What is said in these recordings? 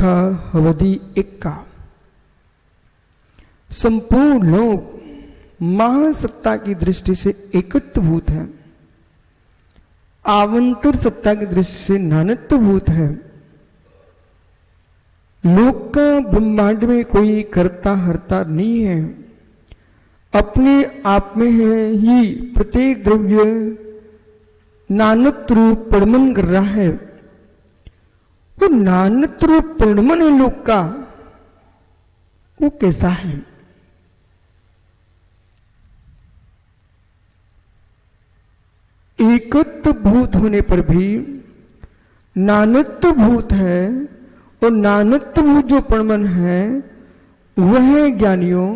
रेखा अवधि एक्का। संपूर्ण लोक महासत्ता की दृष्टि से एकत्वभूत है, आवंतर सत्ता की दृष्टि से नानत्वभूत है। लोक का ब्रह्मांड में कोई कर्ता हर्ता नहीं है, अपने आप में है ही प्रत्येक द्रव्य नानत्व रूप परिणमन कर रहा है। वो नानत्व रूप परिणमन है लोक का, वो कैसा है? एकत्व भूत होने पर भी नानत्व भूत है, और नानत्व भूत जो परिणमन है वह ज्ञानियों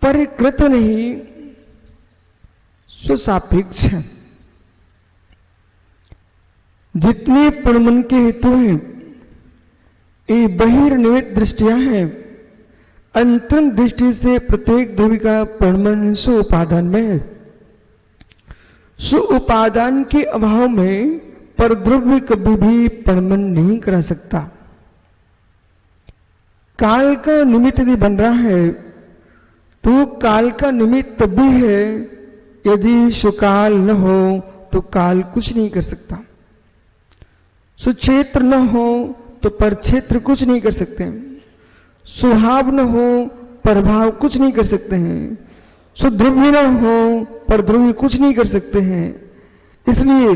परिकृत नहीं स्वसापेक्ष है। जितने परिणमन के हेतु हैं ये बहिर्निमित्त दृष्टियां हैं, अंतरंग दृष्टि से प्रत्येक द्रव्य का परिणमन स्व उपादान में है। स्व उपादान के अभाव में पर द्रव्य कभी भी परिणमन नहीं करा सकता। काल का निमित्त यदि बन रहा है तो काल का निमित्त तब भी है, यदि सुकाल न हो तो काल कुछ नहीं कर सकता। सुक्षेत्र न हो तो परक्षेत्र कुछ नहीं कर सकते हैं, सुभाव न हो प्रभाव कुछ नहीं कर सकते हैं, सुद्रव्य न हो पर द्रव्य कुछ नहीं कर सकते हैं। इसलिए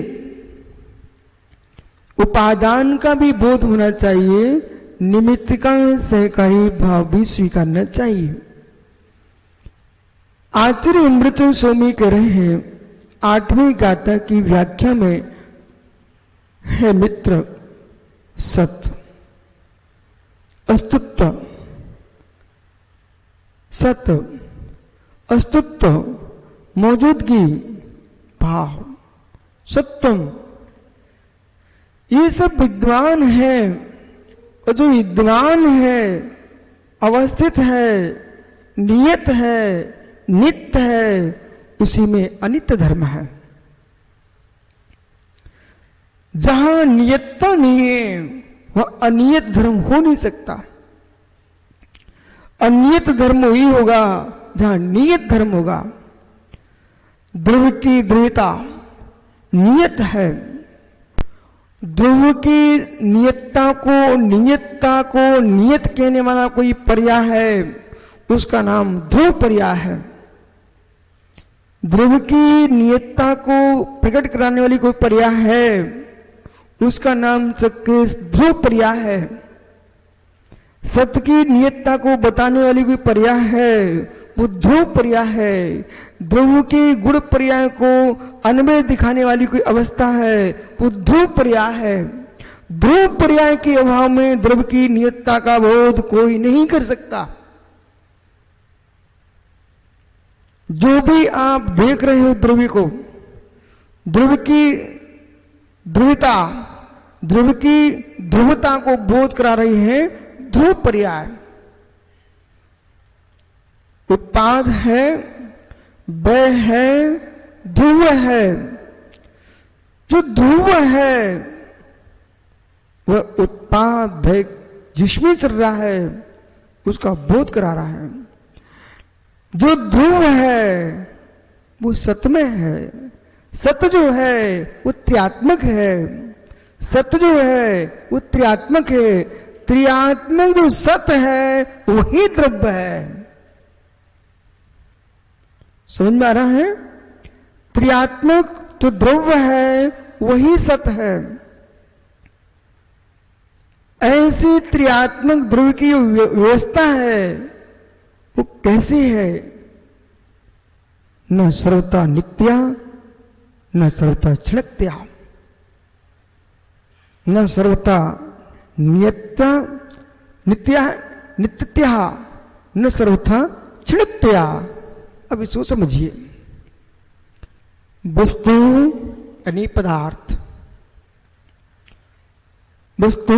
उपादान का भी बोध होना चाहिए, निमित्त का सहकारी भाव भी स्वीकारना चाहिए। आचार्य अमृतचंद्र स्वामी कह रहे हैं 8वीं गाथा की व्याख्या में, है मित्र सत अस्तित्व, सत अस्तित्व मौजूदगी भाव सत्यम, ये सब विद्वान है, और जो विद्वान है अवस्थित है, नियत है, नित्य है, उसी में अनित्य धर्म है। जहां नियतता नहीं है वह अनियत धर्म हो नहीं सकता। अनियत धर्म वही होगा जहां नियत धर्म होगा। ध्रुव की ध्रुवता नियत है, ध्रुव की नियतता को नियत कहने वाला कोई पर्याय है, उसका नाम ध्रुव पर्याय है। ध्रुव की नियतता को प्रकट कराने वाली कोई पर्याय है, उसका नाम ध्रुव पर्याय है। सत्य की नियतता को बताने वाली कोई पर्याय है, वो ध्रुव पर्याय है। ध्रुव के गुण पर्याय को अन्वय दिखाने वाली कोई अवस्था है, वो ध्रुव पर्याय है। ध्रुव पर्याय के अभाव में ध्रुव की नियतता का बोध कोई नहीं कर सकता। जो भी आप देख रहे हो ध्रुवी को, ध्रुव की ध्रुवता, ध्रुव की ध्रुवता को बोध करा रही है ध्रुव पर्याय। उत्पाद है, व्यय है, ध्रुव है। जो ध्रुव है वह उत्पाद व्यय जिसमें चल रहा है उसका बोध करा रहा है। जो ध्रुव है वो सत्य में है। सत्य जो है वो त्रियात्मक है। सत्य जो है वो त्रियात्मक है। त्रियात्मक जो सत्य है वही द्रव्य है। समझ में आ रहा है? त्रियात्मक जो द्रव्य है वही सत्य है। ऐसी त्रियात्मक द्रव्य की व्यवस्था है वो कैसी है? न सर्वथा नित्या, न सर्वथा क्षणत्या, न सर्वथा नियत्या नित्या नित्यत्या, न सर्वथा क्षणत्या। अब इसको समझिए। वस्तु यानी पदार्थ, वस्तु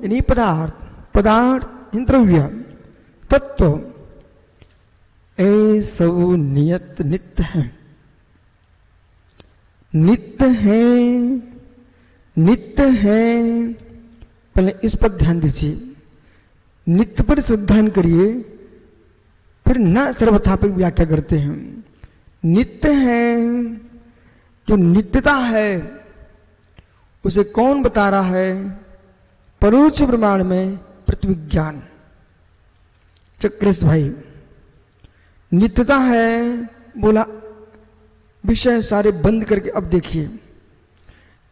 यानी पदार्थ, पदार्थ द्रव्य, तत्व, ये सब नियत नित्य है। नित्य है, नित्य है, पहले इस पर ध्यान दीजिए, नित्य पर श्रद्धान करिए, फिर न सर्वथा पर व्याख्या करते हैं। नित्य है, जो नित्यता है उसे कौन बता रहा है? परोक्ष प्रमाण में प्रतिविज्ञान। चक्रेश भाई, नित्यता है बोला, विषय सारे बंद करके अब देखिए।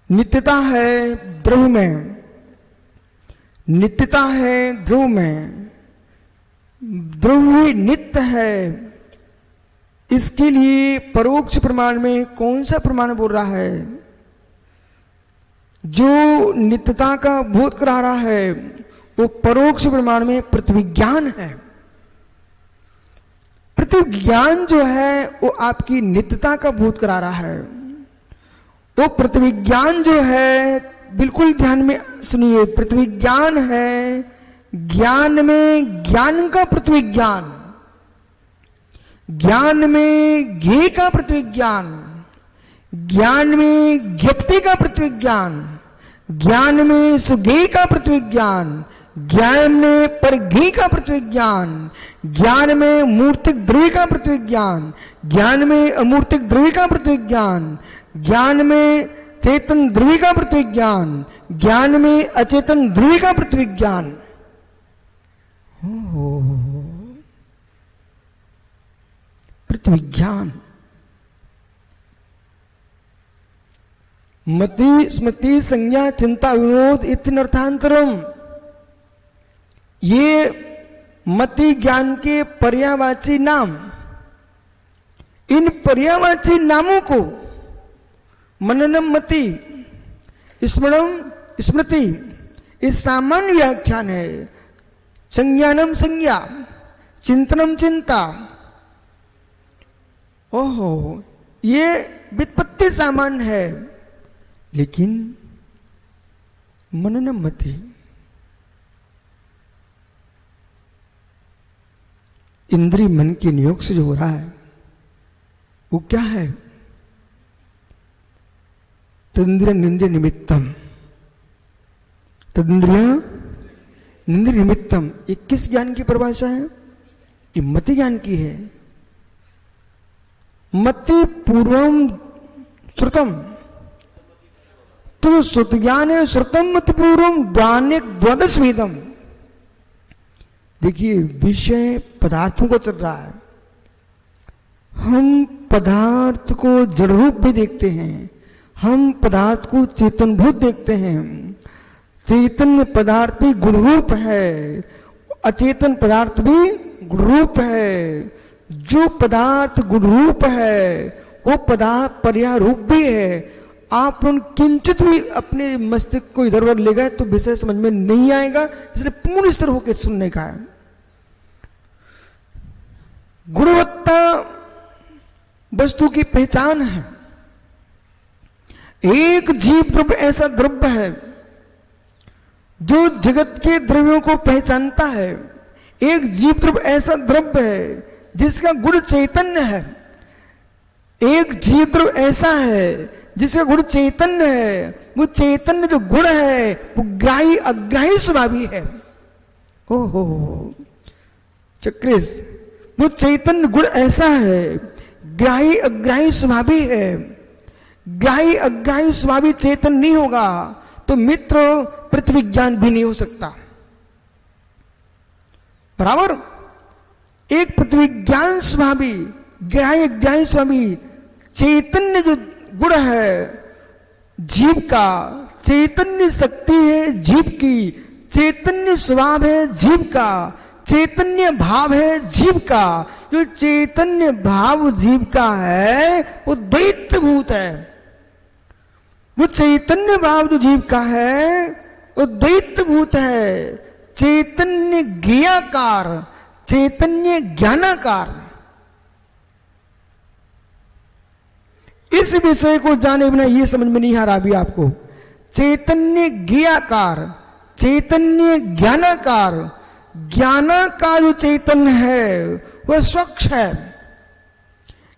नित्यता है ध्रुव में, नित्यता है ध्रुव में, ध्रुव ही नित्य है। इसके लिए परोक्ष प्रमाण में कौन सा प्रमाण बोल रहा है? जो नित्यता का बोध करा रहा है वो परोक्ष प्रमाण में प्रतिविज्ञान है। प्रतिविज्ञान जो है वो आपकी नित्यता का बोध करा रहा है। वो प्रतिविज्ञान जो है, बिल्कुल ध्यान में सुनिए, प्रतिविज्ञान है ज्ञान में ज्ञान का प्रतिविज्ञान, ज्ञान में ज्ञेय का प्रतिविज्ञान, ज्ञान में ज्ञप्ति का प्रतिविज्ञान, ज्ञान में सुज्ञेय का प्रतिविज्ञान, ज्ञान में परज्ञेय का प्रतिविज्ञान, ज्ञान में मूर्तिक ध्रुवी का प्रतिविज्ञान, ज्ञान में अमूर्तिक ध्रुवी का प्रतिविज्ञान, ज्ञान में चेतन ध्रुवी का प्रतिविज्ञान, ज्ञान में अचेतन ध्रुवी का प्रतिविज्ञान। प्रतिविज्ञान। मति स्मृति संज्ञा चिंता विनोद इत्यर्थांतरम, ये मति ज्ञान के पर्यायवाची नाम, इन पर्यायवाची नामों को मननम मति, स्मरणम स्मृति, इस सामान्य व्याख्यान है। संज्ञानम संज्ञा, चिंतनम चिंता, ओहो, ये व्युत्पत्ति सामान्य है, लेकिन मननम मति, इंद्रिय मन के नियोग से जो हो रहा है वो क्या है? तदिंद्रिय निंद्रिय निमित्तम, तदिंद्रिय निंद्रिय निमित्तम, ये किस ज्ञान की परिभाषा है? ये मति ज्ञान की है। मति पूर्वम श्रुतम, तो श्रुत ज्ञान है, श्रुतम मति पूर्वम द्वादश वेदम। देखिए विषय पदार्थों को चल रहा है, हम पदार्थ को जड़ रूप भी देखते हैं, हम पदार्थ को चेतनभूत देखते हैं। चैतन्य पदार्थ भी गुण रूप है, अचेतन पदार्थ भी गुण रूप है। जो पदार्थ गुण रूप है वो पदार्थ पर्याय रूप भी है। आप उन किंचित भी अपने मस्तिष्क को इधर उधर ले गए तो विषय समझ में नहीं आएगा, इसलिए पूर्ण स्तर होकर सुनने का है। गुणवत्ता वस्तु की पहचान है। एक जीव द्रव्य ऐसा द्रव्य है जो जगत के द्रव्यों को पहचानता है। एक जीव द्रव्य ऐसा द्रव्य है जिसका गुण चैतन्य है। एक जीव द्रव्य ऐसा है जिसका गुण चैतन्य है। वो चैतन्य जो गुण है वो ग्राही अग्राही स्वभावी है। ओहो चक्रेश, वो चैतन्य गुण ऐसा है, ग्राही अग्राही स्वभावी है। ग्राही अग्राही स्वभावी चेतन नहीं होगा तो मित्र प्रतिविज्ञान भी नहीं हो सकता। बराबर, एक प्रतिविज्ञान स्वभावी ग्राही अग्राही स्वभावी चैतन्य जो गुण है जीव का, चैतन्य शक्ति है जीव की, चैतन्य स्वभाव है जीव का, चैतन्य भाव है जीव का। जो चैतन्य भाव जीव का है वो द्वैतभूत है। वो चैतन्य भाव जो जीव का है वो द्वैतभूत है। चैतन्य ज्ञाकार, चैतन्य ज्ञानाकार। इस विषय को जाने बिना ये समझ में नहीं आ रहा अभी आपको। चैतन्य ज्ञाकार, चैतन्य ज्ञानाकार। ज्ञानाकार जो चैतन्य है वह स्वच्छ है।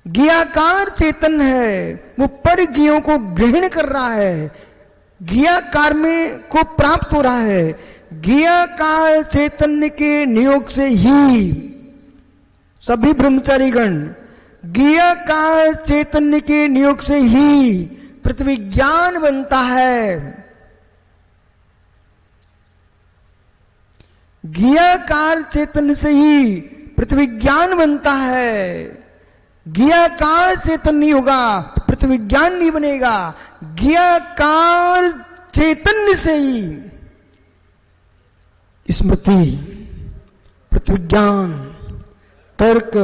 ज्ञाकार चैतन्य है, वो पर ज्ञों को ग्रहण कर रहा है। ज्ञाकार में को प्राप्त हो रहा है। ज्ञाकार चैतन्य के नियोग से ही सभी ब्रह्मचारीगण ज्ञाकार चैतन्य के नियोग से ही पृथ्वी ज्ञान बनता है। ज्ञाकार चैतन्य से ही पृथ्वी ज्ञान बनता है। ज्ञाकार चेतन नहीं होगा पृथ्वी ज्ञान नहीं बनेगा। ज्ञाकार चैतन्य से ही स्मृति, पृथ्वी ज्ञान, तर्क,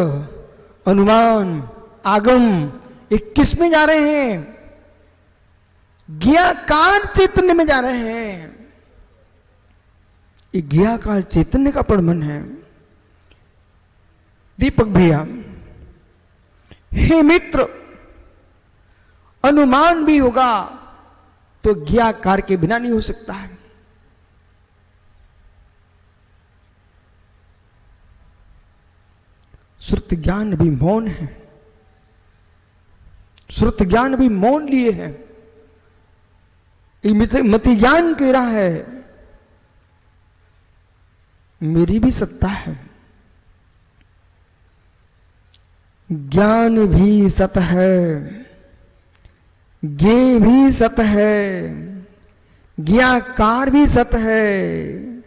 अनुमान, आगम ये किस में जा रहे हैं? ज्ञाकार चैतन्य में जा रहे हैं। ये ज्ञाकार चैतन्य का प्रमाण है। दीपक भैया, हे मित्र, अनुमान भी होगा तो ज्ञाकार के बिना नहीं हो सकता है। श्रुति ज्ञान भी मौन है। श्रुति ज्ञान भी मौन लिए है। मति ज्ञान कह रहा है मेरी भी सत्ता है। ज्ञान भी सत है, ज्ञेय भी सत है, ज्ञाकार भी सत है,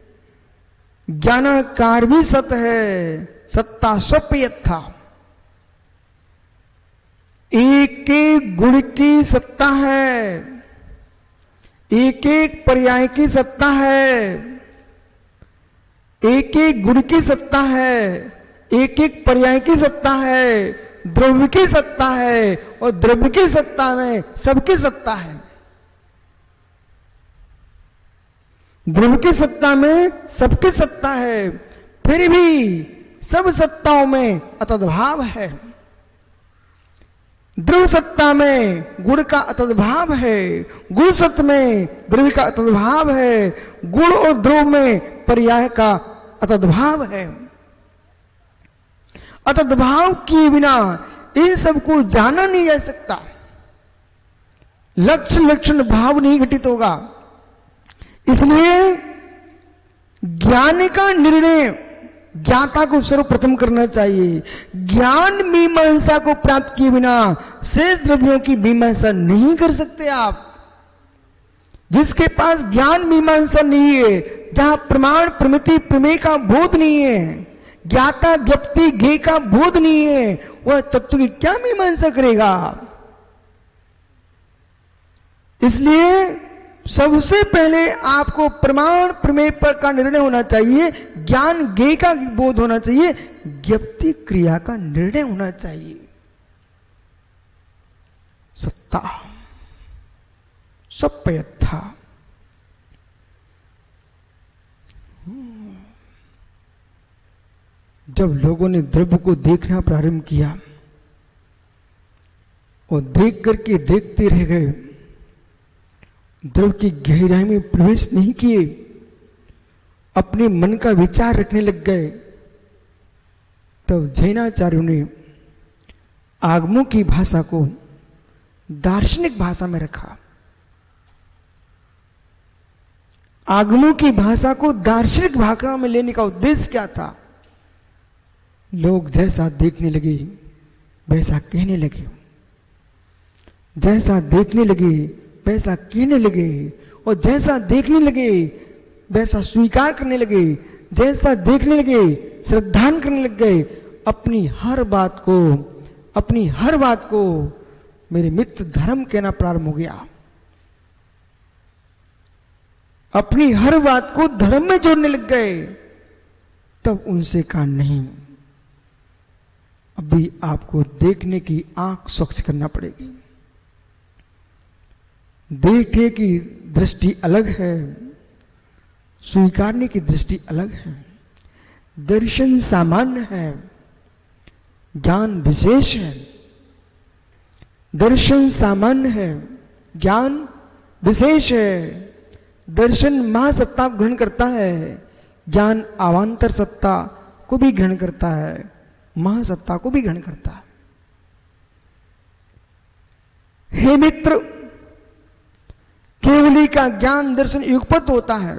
ज्ञानाकार भी सत है। सत्ता स्वप्यथा एक एक गुण की सत्ता है, एक एक पर्याय की सत्ता है, एक एक गुण की सत्ता है, एक एक पर्याय की सत्ता है, द्रव्य की सत्ता है और द्रव्य की सत्ता में सबकी सत्ता है। द्रव्य की सत्ता में सबकी सत्ता है। फिर भी सब सत्ताओं में अतद्भाव है। द्रव्य सत्ता में गुण का अतद्भाव है, गुण सत्य में द्रव्य का अतद्भाव है, गुण और द्रव्य में पर्याय का अतद्भाव है। अतद्भाव किए बिना इन सबको जाना नहीं जा सकता। लक्ष्य लक्षण भाव नहीं घटित होगा। इसलिए ज्ञान का निर्णय ज्ञाता को सर्वप्रथम करना चाहिए। ज्ञान मीमांसा को प्राप्त किए बिना शेष द्रव्यों की मीमांसा नहीं कर सकते आप। जिसके पास ज्ञान मीमांसा नहीं है, जहां प्रमाण प्रमिति प्रमेय का बोध नहीं है, ज्ञाता ज्ञप्ति ज्ञेय का बोध नहीं है, वह तत्व की क्या मीमांसा करेगा। इसलिए सबसे पहले आपको प्रमाण प्रमेय पर का निर्णय होना चाहिए, ज्ञान ज्ञेय का बोध होना चाहिए, ज्ञप्ति क्रिया का निर्णय होना चाहिए। सत्ता स्वप्यथा जब लोगों ने द्रव्य को देखना प्रारंभ किया और देख करके देखते रह गए, द्रव्य की गहराई में प्रवेश नहीं किए, अपने मन का विचार रखने लग गए, तब जैनाचार्यों ने आगमों की भाषा को दार्शनिक भाषा में रखा। आगमों की भाषा को दार्शनिक भाषा में लेने का उद्देश्य क्या था? लोग जैसा देखने लगे वैसा कहने लगे, जैसा देखने लगे वैसा कहने लगे, और जैसा देखने लगे वैसा स्वीकार करने लगे, जैसा देखने लगे श्रद्धान करने लग गए। अपनी हर बात को मेरे मित्र धर्म कहना प्रारंभ हो गया। अपनी हर बात को धर्म में जोड़ने लग गए। तब उनसे कहा नहीं, अभी आपको देखने की आंख स्वच्छ करना पड़ेगी। देखने की दृष्टि अलग है, स्वीकारने की दृष्टि अलग है। दर्शन सामान्य है, ज्ञान विशेष है। दर्शन सामान्य है, ज्ञान विशेष है। दर्शन महासत्ता को ग्रहण करता है, ज्ञान अवान्तर सत्ता को भी ग्रहण करता है, महासत्ता को भी ग्रहण करता है। हे मित्र, केवली का ज्ञान दर्शन युगपत होता है,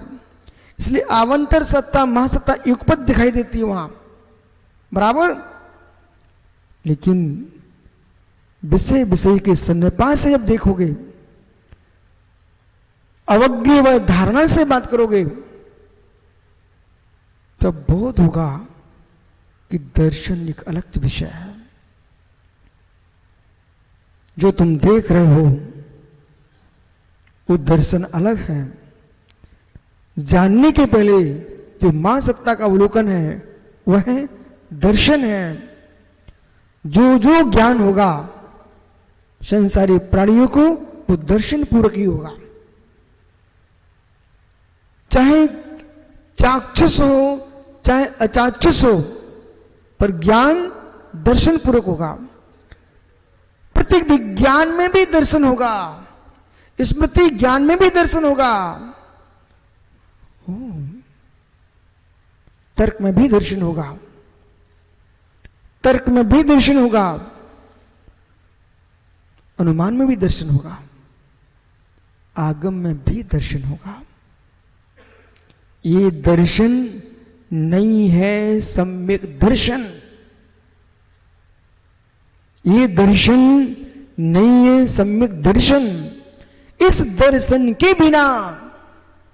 इसलिए आवंतर सत्ता महासत्ता युगपत दिखाई देती है वहां, बराबर। लेकिन विषय विषय के सन्निपात से जब देखोगे, अवज्ञ व धारणा से बात करोगे, तब बोध होगा कि दर्शन एक अलग विषय है। जो तुम देख रहे हो वो दर्शन अलग है। जानने के पहले जो मां सत्ता का अवलोकन है वह दर्शन है। जो जो ज्ञान होगा संसारी प्राणियों को वो दर्शन पूर्वक ही होगा, चाहे चाक्षुष हो चाहे अचाक्षुष हो, पर ज्ञान दर्शन पूर्वक होगा। प्रत्येक विज्ञान में भी दर्शन होगा, स्मृति ज्ञान में भी दर्शन होगा, तर्क में भी दर्शन होगा, तर्क में भी दर्शन होगा, अनुमान में भी दर्शन होगा, आगम में भी दर्शन होगा। ये दर्शन नहीं है सम्यक दर्शन, ये दर्शन नहीं है सम्यक दर्शन। इस दर्शन के बिना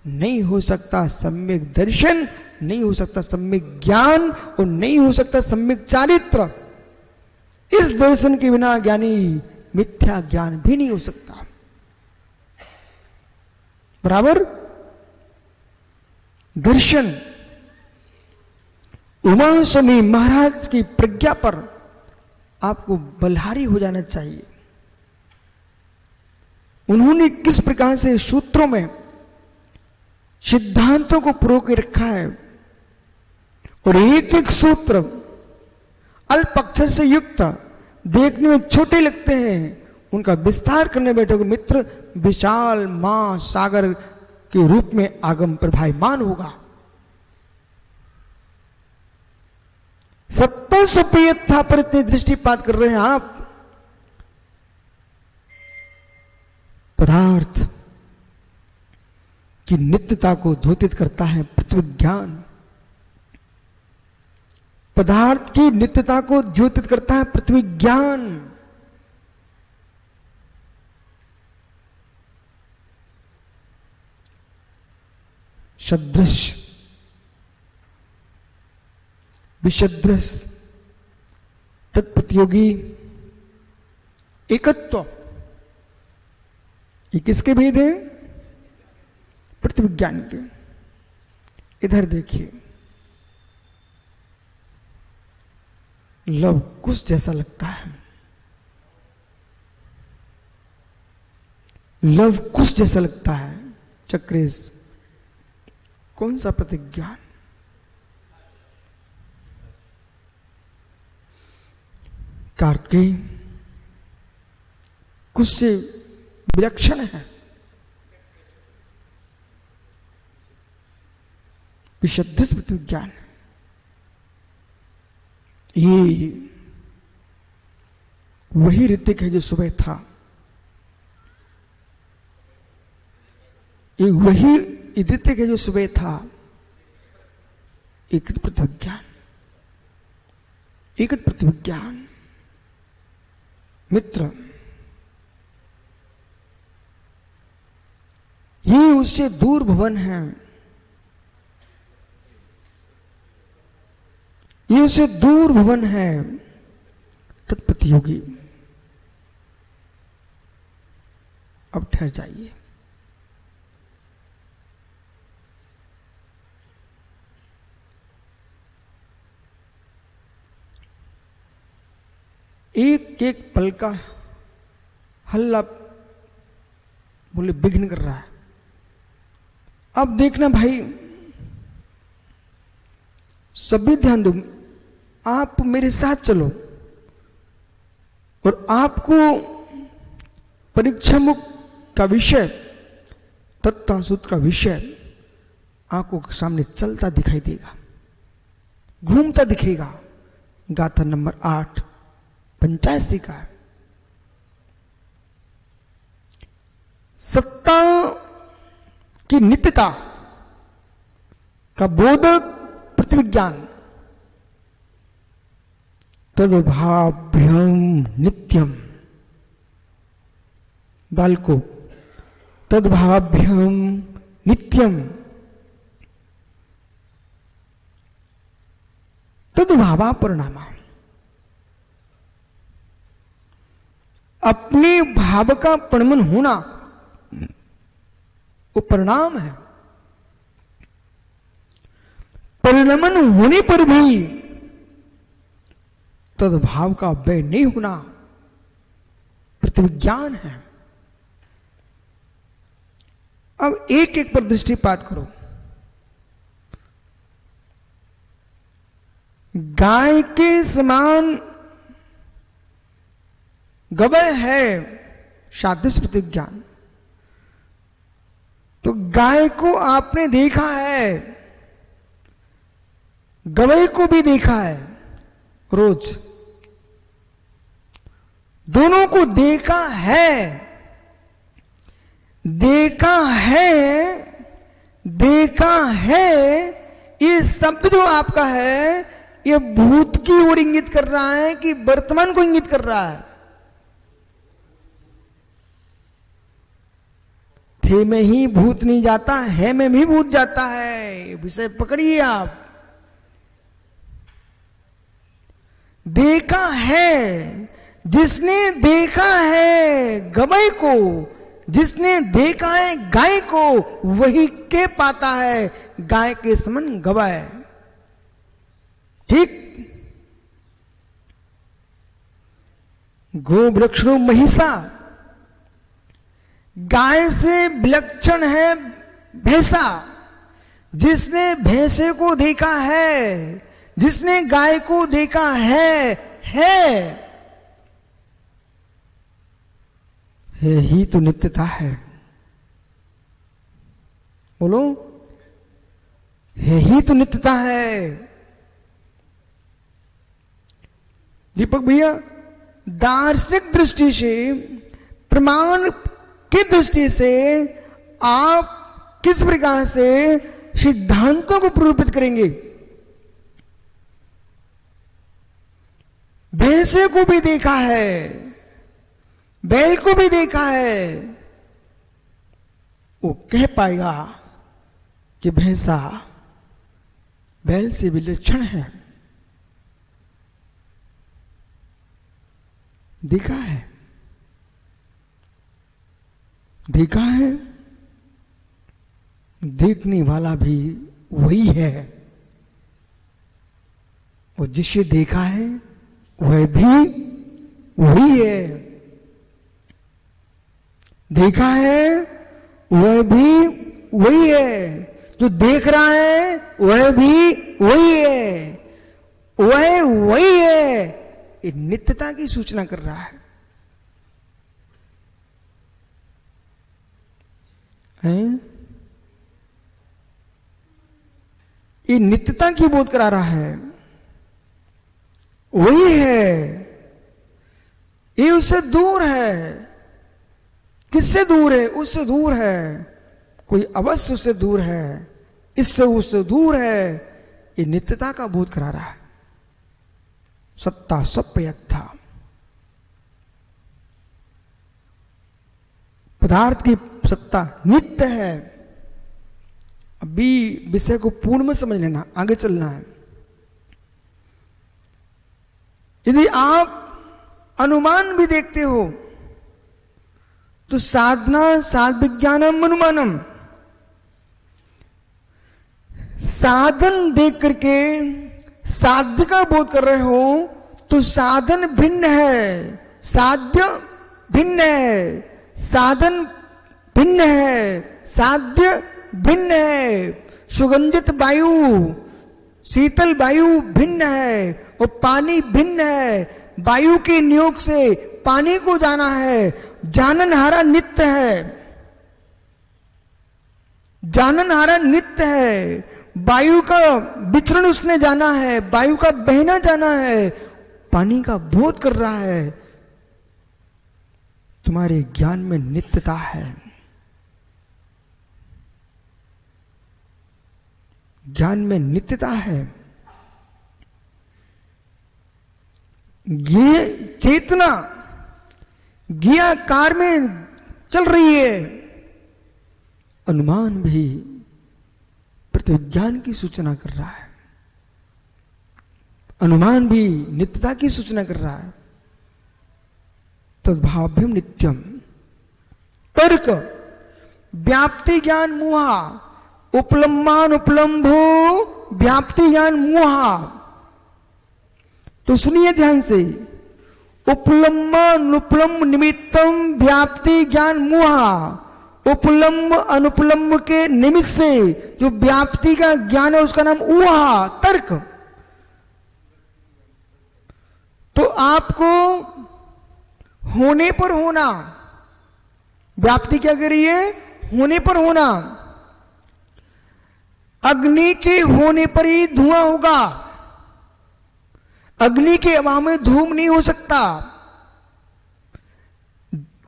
नहीं हो सकता सम्यक दर्शन, नहीं हो सकता सम्यक ज्ञान और नहीं हो सकता सम्यक चारित्र। इस दर्शन के बिना ज्ञानी मिथ्या ज्ञान भी नहीं हो सकता, बराबर। दर्शन उमा स्वामी महाराज की प्रज्ञा पर आपको बलहारी हो जाना चाहिए। उन्होंने किस प्रकार से सूत्रों में सिद्धांतों को प्रो के रखा है, और एक एक सूत्र अल्प अक्षर से युक्त, देखने में छोटे लगते हैं, उनका विस्तार करने बैठोगे मित्र, विशाल महासागर के रूप में आगम प्रभायमान होगा। सत्तर सपेयता पर इतनी दृष्टिपात कर रहे हैं आप। पदार्थ की नित्यता को द्योतित करता है पृथ्वी ज्ञान, पदार्थ की नित्यता को द्योतित करता है पृथ्वी ज्ञान। सदृश विसदृश तत्प्रतियोगी एकत्व, ये किसके भेद है? पृथ्वी ज्ञान के। इधर देखिए, लव कुश जैसा लगता है, लव कुश जैसा लगता है। चक्रेश कौन सा प्रतिज्ञान? कार्तिकेय कुछ से विलक्षण है, विशुद्ध प्रतिज्ञान। ये वही ऋतिक है जो सुबह था, ये वही ऋतिक है जो सुबह था। एक प्रतिज्ञान, एक प्रतिज्ञान। मित्र, ये उससे दूर भवन है, ये उससे दूर भवन है तत्प्रतियोगी। अब ठहर जाइए। एक एक पल का हल्ला बोले विघ्न कर रहा है। अब देखना भाई, सभी ध्यान दो, आप मेरे साथ चलो और आपको परीक्षा मुक्त का विषय, तत्व सूत्र का विषय आंखों के सामने चलता दिखाई देगा, घूमता दिखेगा। गाथा नंबर 8 85 का है। सत्ता की नित्यता का बोधक प्रतिविज्ञान। तद्भाव्यम नित्यम, बालको तद्भाव्यम नित्यम, तद्भावा परिणामा। अपने भाव का परिणमन होना वो परिणाम है। परिणमन होने पर भी तद्भाव का व्यय नहीं होना प्रतिविज्ञान है। अब एक एक पर दृष्टिपात करो। गाय के समान गवय है सादृश्य प्रतिज्ञान। तो गाय को आपने देखा है, गवय को भी देखा है रोज, दोनों को देखा है। देखा है, देखा है, ये शब्द जो आपका है ये भूत की ओर इंगित कर रहा है कि वर्तमान को इंगित कर रहा है? थे में ही भूत नहीं जाता, है में भी भूत जाता है। विषय पकड़िए आप। देखा है, जिसने देखा है गवय को, जिसने देखा है गाय को, वही के पाता है गाय के समान गवय। ठीक। गो वृक्षो महिषा, गाय से विलक्षण है भैंसा। जिसने भैंसे को देखा है, जिसने गाय को देखा है ही तो नित्यता है। बोलो, है ही तो नित्यता है। दीपक भैया, दार्शनिक दृष्टि से, प्रमाण की दृष्टि से आप किस प्रकार से सिद्धांतों को प्रूपित करेंगे? भैंसे को भी देखा है, बैल को भी देखा है, वो कह पाएगा कि भैंसा बैल से विलक्षण है। देखा है, देखा है, देखने वाला भी वही है, और जिसे देखा है वह भी वही है। देखा है वह भी वही है, जो देख रहा है वह भी वही है, वह वही है। ये नित्यता की सूचना कर रहा है। ये नित्यता की बोध करा रहा है। वही है, ये उससे दूर है। किससे दूर है? उससे दूर है। कोई अवश्य उससे दूर है, इससे उससे दूर है। ये नित्यता का बोध करा रहा है। सत्ता सप्यथा, पदार्थ की सत्ता नित्य है। अभी विषय को पूर्ण में समझ लेना, आगे चलना है। यदि आप अनुमान भी देखते हो तो साधना साध विज्ञानम अनुमानम, साधन देख करके साध्य का बोध कर रहे हो तो साधन भिन्न है, साध्य भिन्न है, साधन भिन्न है, साध्य भिन्न है। सुगंधित वायु, शीतल वायु भिन्न है, और पानी भिन्न है। वायु के नियोग से पानी को जाना है, जाननहारा नित्य है, जाननहारा नित्य है। वायु का विचरण उसने जाना है, वायु का बहना जाना है, पानी का बोध कर रहा है। तुम्हारे ज्ञान में नित्यता है। ज्ञान में नित्यता है। चेतना ज्ञाकार में चल रही है, अनुमान भी प्रतिज्ञान की सूचना कर रहा है, अनुमान भी नित्यता की सूचना कर रहा है। तद्भाव्यम नित्यम। तर्क व्याप्ति ज्ञान मुहा, उपलम्बान उपलम्भो व्याप्ति ज्ञान मुहा। तो सुनिए ध्यान से, उपलम्ब उपलम्ब निमित्तम व्याप्ति ज्ञान मुहा। उपलम्ब अनुपलम्ब के निमित्त से जो व्याप्ति का ज्ञान है उसका नाम ऊहा, तर्क। तो आपको होने पर होना, व्याप्ति क्या कर रही है? होने पर होना। अग्नि के होने पर ही धुआं होगा, अग्नि के अभाव में धूम नहीं हो सकता।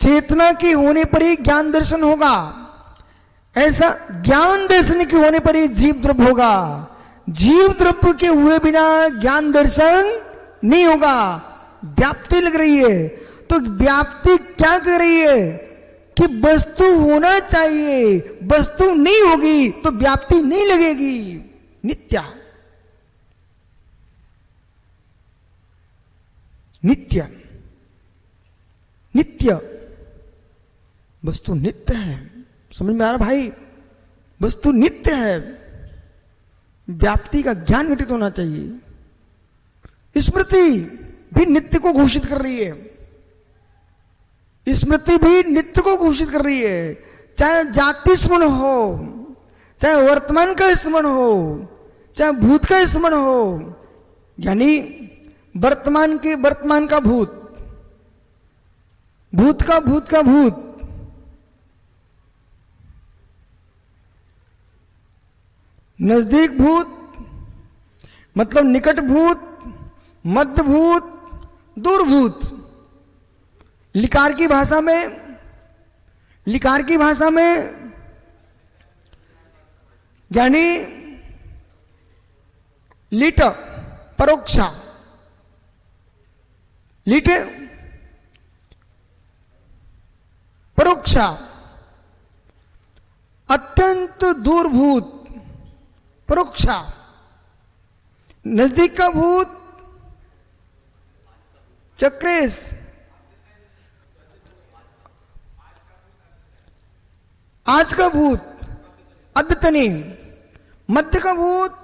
चेतना के होने पर ही ज्ञान दर्शन होगा, ऐसा ज्ञान दर्शन के होने पर ही जीव द्रव्य होगा। जीव द्रव्य के हुए बिना ज्ञान दर्शन नहीं होगा। व्याप्ति लग रही है, तो व्याप्ति क्या कर रही है कि वस्तु होना चाहिए, वस्तु नहीं होगी तो व्याप्ति नहीं लगेगी। नित्य नित्य नित्य वस्तु नित्य है। समझ में आ रहा भाई? वस्तु नित्य है, व्याप्ति का ज्ञान घटित होना चाहिए। स्मृति भी नित्य को घोषित कर रही है, स्मृति भी नित्य को घोषित कर रही है। चाहे जाति स्मरण हो, चाहे वर्तमान का स्मरण हो, चाहे भूत का स्मरण हो, यानी वर्तमान के वर्तमान का भूत, भूत का भूत का भूत, नजदीक भूत मतलब निकट भूत, मध्य भूत, दूर भूत। लिकार की भाषा में, लिकार की भाषा में यानी लिट परोक्षा, लिट परोक्षा, अत्यंत दूरभूत परोक्षा। नजदीक का भूत चक्रेश, आज का भूत अद्यतनी, मध्य का भूत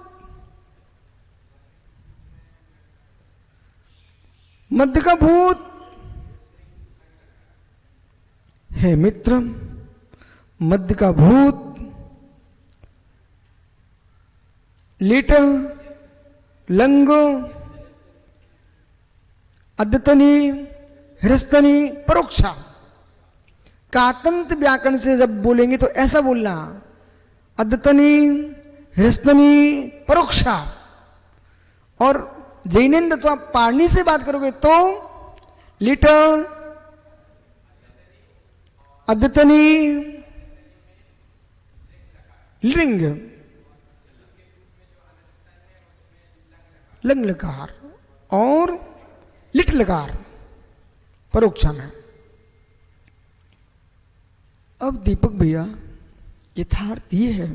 मध्य का भूत है मित्र, मध्य का भूत लीट लंग अद्यतनी हृस्तनी परोक्षा। कातंत व्याकरण से जब बोलेंगे तो ऐसा बोलना, अद्यतनी हृस्तनी परोक्षा। और जैनेन्द्र तो आप पारणी से बात करोगे तो लिट अद्यतनी लिंग लंग लकार और लिट लकार परोक्षा में। अब दीपक भैया यथार्थ ये है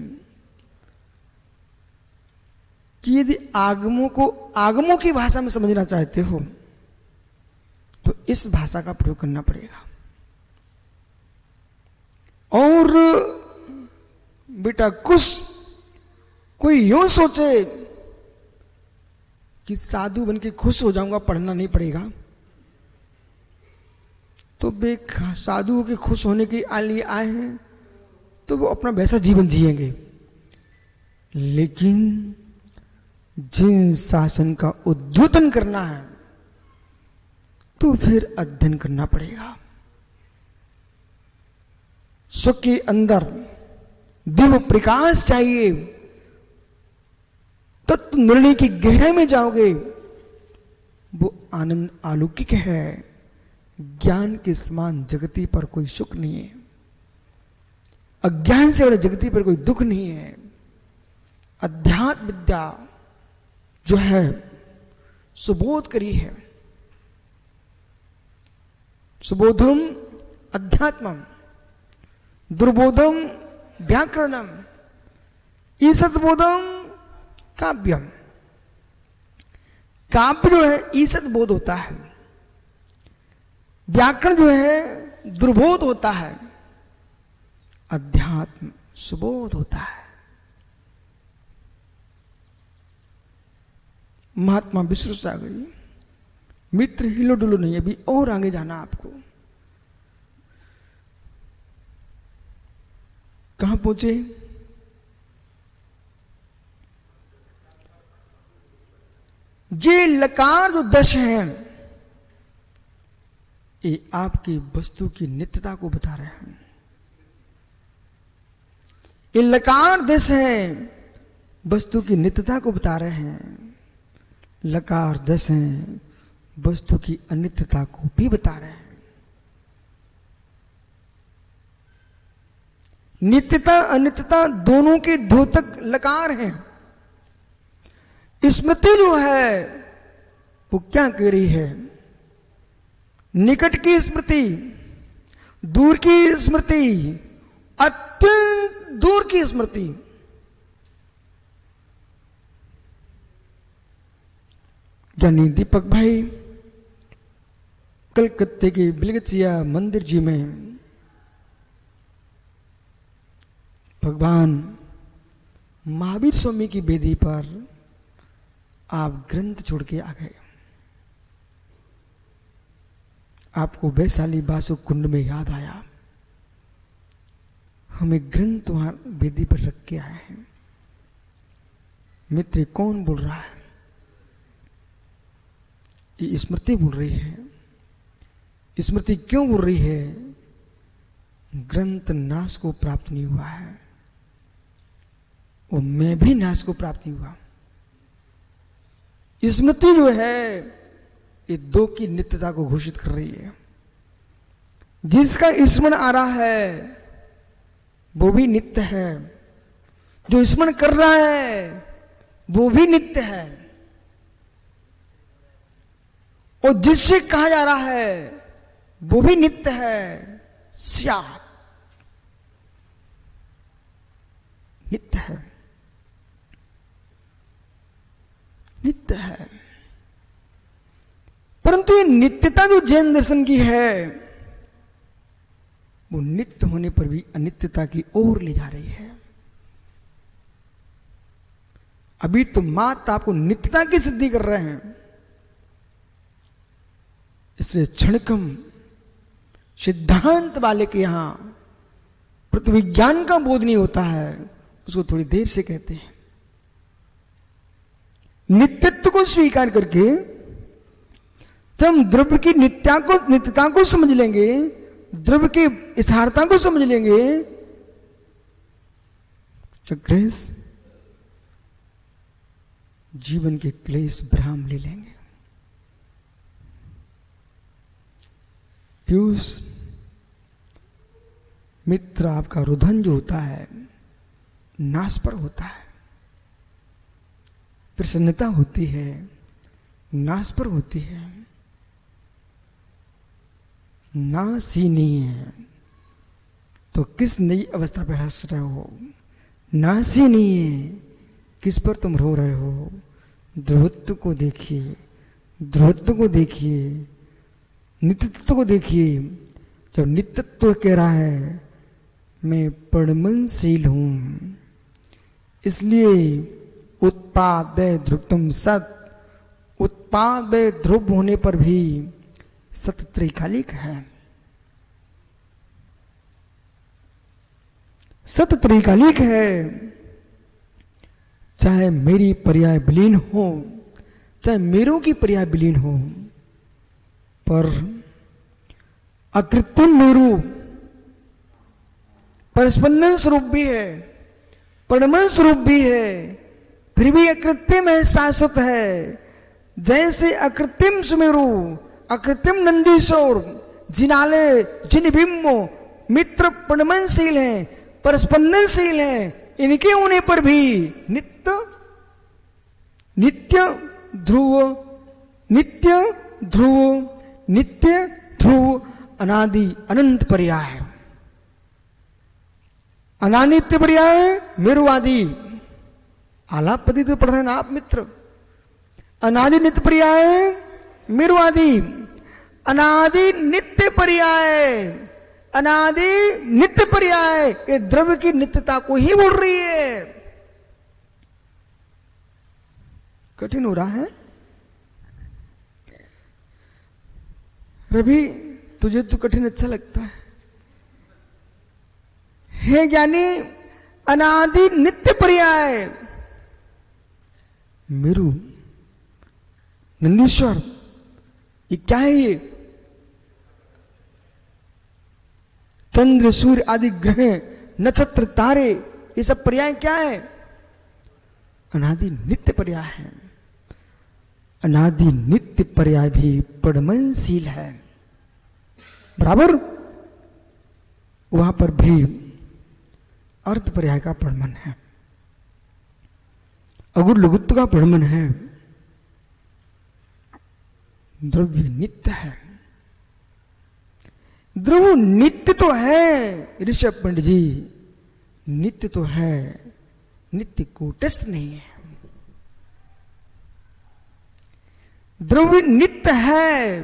कि यदि आगमों की भाषा में समझना चाहते हो तो इस भाषा का प्रयोग करना पड़ेगा। और बेटा कुछ कोई यूं सोचे कि साधु बन के खुश हो जाऊंगा, पढ़ना नहीं पड़ेगा, तो वे साधुओं के खुश होने के लिए आए हैं तो वो अपना वैसा जीवन जिएंगे। लेकिन जिन शासन का उद्योतन करना है तो फिर अध्ययन करना पड़ेगा। स्व के अंदर दिव्य प्रकाश चाहिए, तत्व निर्णय की गहराई में जाओगे, वो आनंद अलौकिक है। ज्ञान के समान जगती पर कोई सुख नहीं है, अज्ञान से बड़े जगती पर कोई दुख नहीं है। अध्यात्म विद्या जो है सुबोध करी है। सुबोधम अध्यात्मम दुर्बोधम व्याकरणम ईसद्बोधम काव्यम। काव्य जो है ईसत बोध होता है, व्याकरण जो है दुर्बोध होता है, अध्यात्म सुबोध होता है। महात्मा विष्णु सागरी मित्र हिलो डुलो नहीं, अभी और आगे जाना आपको। कहां पहुंचे? ये लकार जो 10 है ये आपकी वस्तु की नित्यता को बता रहे हैं। ये लकार 10 है वस्तु की नित्यता को बता रहे हैं। लकार 10 है वस्तु की अनित्यता को भी बता रहे हैं। नित्यता अनित्यता दोनों के द्योतक लकार हैं। स्मृति जो है वो क्या कह रही है? निकट की स्मृति, दूर की स्मृति, अत्यंत दूर की स्मृति। ज्ञानी दीपक भाई कलकत्ते के बिलगचिया मंदिर जी में भगवान महावीर स्वामी की वेदी पर आप ग्रंथ छोड़ के आ गए। आपको वैशाली बासु कुंड में याद आया, हमें ग्रंथ वहां वेदी पर रख के आए हैं। मित्र कौन बोल रहा है? ये स्मृति बोल रही है। स्मृति क्यों बोल रही है? ग्रंथ नाश को प्राप्त नहीं हुआ है और मैं भी नाश को प्राप्त नहीं हुआ। स्मृति जो है ये 2 की नित्यता को घोषित कर रही है। जिसका स्मरण आ रहा है वो भी नित्य है, जो स्मरण कर रहा है वो भी नित्य है, और जिससे कहा जा रहा है वो भी नित्य है। स्यात् नित्य है, नित्य है। परंतु ये नित्यता जो जैन दर्शन की है वो नित्य होने पर भी अनित्यता की ओर ले जा रही है। अभी तो मात्र आपको नित्यता की सिद्धि कर रहे हैं, इसलिए क्षणिकम सिद्धांत वाले के यहां प्रतिविज्ञान का बोध नहीं होता है, उसको थोड़ी देर से कहते हैं। नित्यत्व को स्वीकार करके जब हम द्रव्य की नित्यता को समझ लेंगे, द्रव्य की यथार्थता को समझ लेंगे, चक्रेश जीवन के क्लेश विराम ले लेंगे। पीयूष मित्र, आपका रुदन जो होता है नाश पर होता है, प्रसन्नता होती है नाश पर होती है। नाश ही नहीं है तो किस नई अवस्था पे हंस रहे हो? नाश ही नहीं है किस पर तुम रो रहे हो? ध्रुवत्व को देखिए, ध्रुवत्व को देखिए, नित्यत्व को देखिए। जब नित्यत्व कह रहा है मैं परमनशील हूं, इसलिए उत्पाद व ध्रुवत्वम सत, उत्पाद व ध्रुव होने पर भी सत त्रैकालिक है। सत त्रैकालिक है, चाहे मेरी पर्याय विलीन हो, चाहे मेरों की पर्याय विलीन हो, पर अकृत्रिम मेरु परस्पंदन स्वरूप भी है, परमन स्वरूप भी है, फिर भी अकृत्रिम है, शाश्वत है। जैसे अकृत्रिम सुमेरु, अकृत्रिम नंदीश्वर, जिनाले जिन बिंबो मित्र परमनशील है, परस्पंदनशील है, इनके होने पर भी नित्य नित्य ध्रुव नित्य ध्रुव नित्य ध्रुव अनादि अनंत पर्याय है। अनानित्य पर्याय मेरुवादी आलापति तो पढ़ रहे हैं ना आप मित्र। अनादि नित्य पर्याय मेरुवादी अनादि नित्य पर्याय अनादि नित्य पर्याय ये द्रव्य की नित्यता को ही बोल रही है। कठिन हो रहा है रवि, तुझे तो कठिन अच्छा लगता है ज्ञानी। अनादि नित्य पर्याय मेरु नंदीश्वर ये क्या है? ये चंद्र सूर्य आदि ग्रह नक्षत्र तारे ये सब पर्याय क्या है? अनादि नित्य पर्याय है। अनादि नित्य पर्याय भी पड़मनशील है बराबर। वहां पर भी अर्थ पर्याय का पड़मन है, अगुर लघुत्व का पड़मन है। द्रव्य नित्य है। द्रव्य नित्य तो है ऋषभ पंडित जी, नित्य तो है, नित्य कूटस्थ नहीं है। द्रव्य नित्य है,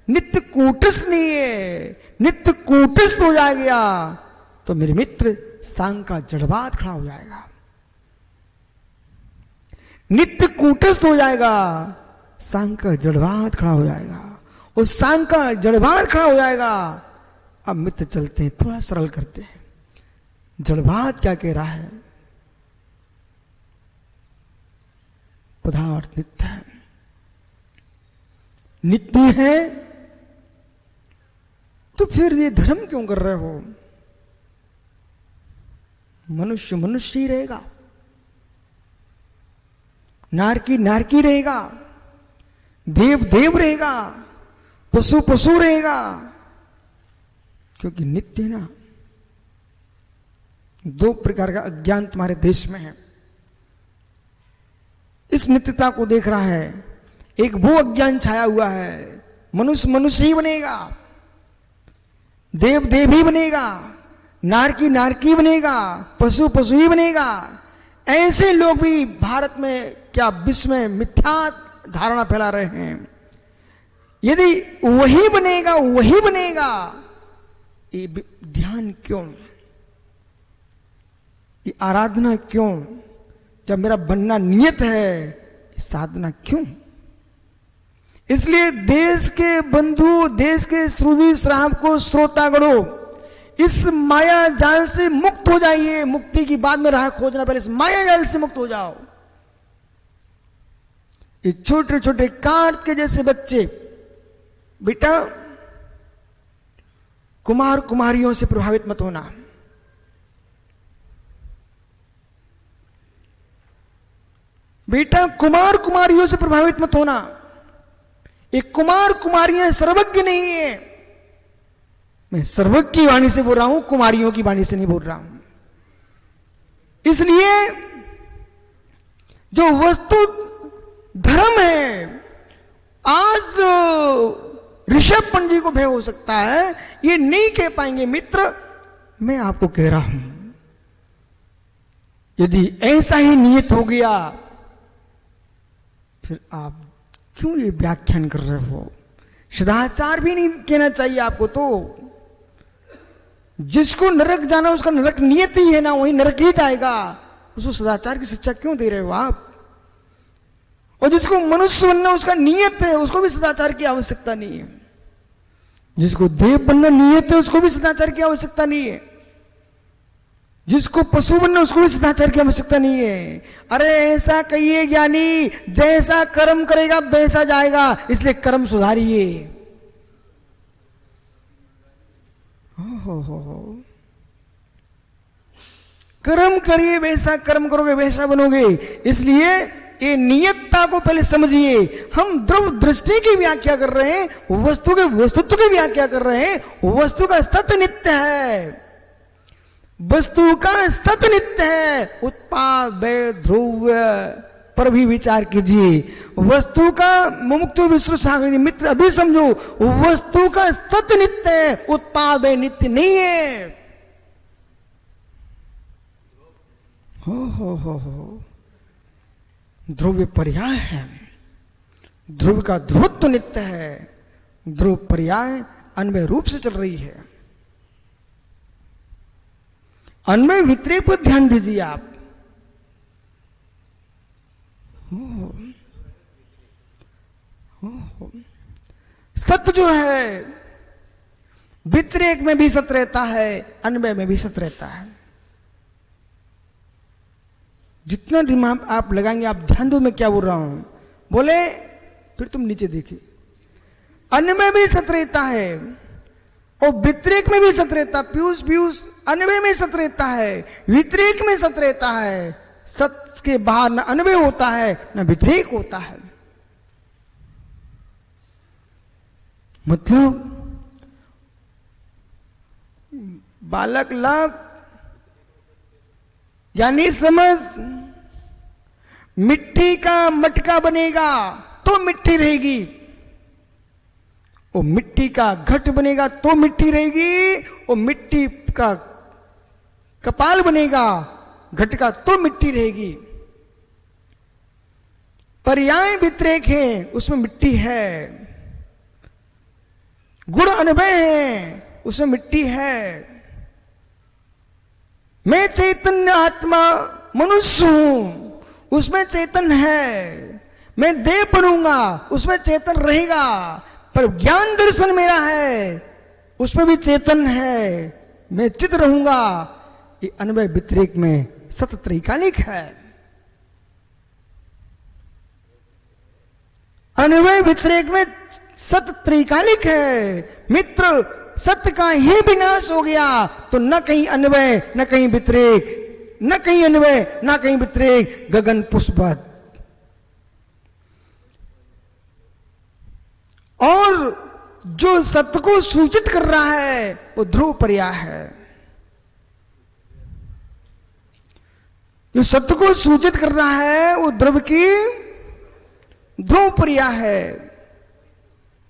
नित्य कूटस्थ नहीं है। नित्य कूटस्थ हो जाएगा तो मेरे मित्र सांग का जड़वाद खड़ा हो जाएगा। नित्य कूटस्थ हो जाएगा, सांग का जड़वाद खड़ा हो जाएगा। और सांग का जड़वाद खड़ा हो जाएगा। अब मित्र चलते हैं, थोड़ा सरल करते हैं। जड़वाद क्या कह रहा है? पदार्थ नित्य है, नित्य है, तो फिर ये धर्म क्यों कर रहे हो? मनुष्य मनुष्य ही रहेगा, नारकी नारकी रहेगा, देव देव रहेगा, पशु पशु रहेगा, क्योंकि नित्य ना। दो प्रकार का अज्ञान तुम्हारे देश में है, इस नित्यता को देख रहा है। एक वो अज्ञान छाया हुआ है, मनुष्य मनुष्य ही बनेगा, देव देव ही बनेगा, नारकी नारकी बनेगा, पशु पशु ही बनेगा। ऐसे लोग भी भारत में क्या विश्व में मिथ्या धारणा फैला रहे हैं। यदि वही बनेगा वही बनेगा, ये ध्यान क्यों, ये आराधना क्यों? जब मेरा बनना नियत है, साधना क्यों? इसलिए देश के बंधु, देश के श्रुति श्रावको श्रोतागणों, इस माया जाल से मुक्त हो जाइए। मुक्ति की बाद में राह खोजना, पहले इस माया जाल से मुक्त हो जाओ। ये छोटे छोटे कांट के जैसे बच्चे, बेटा कुमार कुमारियों से प्रभावित मत होना। बेटा कुमार कुमारियों से प्रभावित मत होना। ये कुमार कुमारियां सर्वज्ञ नहीं है। मैं सर्वज्ञ की वाणी से बोल रहा हूं, कुमारियों की वाणी से नहीं बोल रहा हूं। इसलिए जो वस्तु धर्म है, आज ऋषभ पंडित जी को भय हो सकता है, ये नहीं कह पाएंगे। मित्र मैं आपको कह रहा हूं, यदि ऐसा ही नियत हो गया, फिर आप क्यों ये व्याख्यान कर रहे हो? सदाचार भी नहीं कहना चाहिए आपको। तो जिसको नरक जाना उसका नरक नियत ही है ना, वही नरक ही जाएगा। उसको सदाचार की शिक्षा क्यों दे रहे हो आप? और जिसको मनुष्य बनना उसका नियत है, उसको भी सदाचार की आवश्यकता नहीं है। जिसको देव बनना नियत है, उसको भी सदाचार की आवश्यकता नहीं है। जिसको पशु बनना उसको भी सदाचार की आवश्यकता नहीं है। अरे ऐसा कहिए ज्ञानी, जैसा कर्म करेगा वैसा जाएगा, इसलिए कर्म सुधारिए। हो कर्म करिए, वैसा कर्म करोगे वैसा बनोगे। इसलिए ये नियतता को पहले समझिए। हम द्रव दृष्टि की व्याख्या कर रहे हैं, वस्तु के वस्तुत्व की व्याख्या कर रहे हैं। वस्तु का सत्य नित्य है, वस्तु का सत नित्य है, उत्पाद वे ध्रुव पर भी विचार कीजिए। वस्तु का मुमुक्षु विष्णु सागर मित्र अभी समझो, वस्तु का सत नित्य है, उत्पाद वे नित्य नहीं है। हो ध्रुव पर्याय है, ध्रुव का ध्रुवत्व नित्य है, ध्रुव पर्याय अन्वय रूप से चल रही है। अन्वय व्यतिरेक पर ध्यान दीजिए आप। सत्य जो है व्यतिरेक में भी सत्य रहता है, अन्वय में भी सत्य रहता है। जितना दिमाग आप लगाएंगे, आप ध्यान दो मैं क्या बोल रहा हूं, बोले फिर तुम नीचे देखिए। अन्वय में सत्य रहता है और व्यतिरेक में भी सत्य रहता है। पीयूष पीयूष अन्वय में सत्य रहता है, व्यतिरेक में सत्य रहता है। सत्य के बाहर न अन्वय होता है न व्यतिरेक होता है। मतलब बालक लाभ यानी समझ, मिट्टी का मटका बनेगा तो मिट्टी रहेगी, और मिट्टी का घट बनेगा तो मिट्टी रहेगी, और मिट्टी का कपाल बनेगा घट का तो मिट्टी रहेगी। पर्याय व्यतिरेक है, उसमें मिट्टी है। गुण अन्वय है, उसमें मिट्टी है। मैं चैतन्य आत्मा मनुष्य हूं, उसमें चेतन है। मैं देह बनूंगा, उसमें चेतन रहेगा। पर ज्ञान दर्शन मेरा है, उसमें भी चेतन है। मैं चित रहूंगा। ये अन्वय व्यतिरेक में सत्य त्रैकालिक है। अन्वय व्यतिरेक में सत्य त्रैकालिक है। मित्र सत्य का ही विनाश हो गया तो न कहीं अन्वय न कहीं व्यतिरेक, न कहीं अन्वय न कहीं व्यतिरेक, गगन पुष्पवत। और जो सत्य को सूचित कर रहा है वो ध्रुव पर्याय है। जो सत्य को सूचित कर रहा है वो ध्रुव की ध्रुव पर्याय है।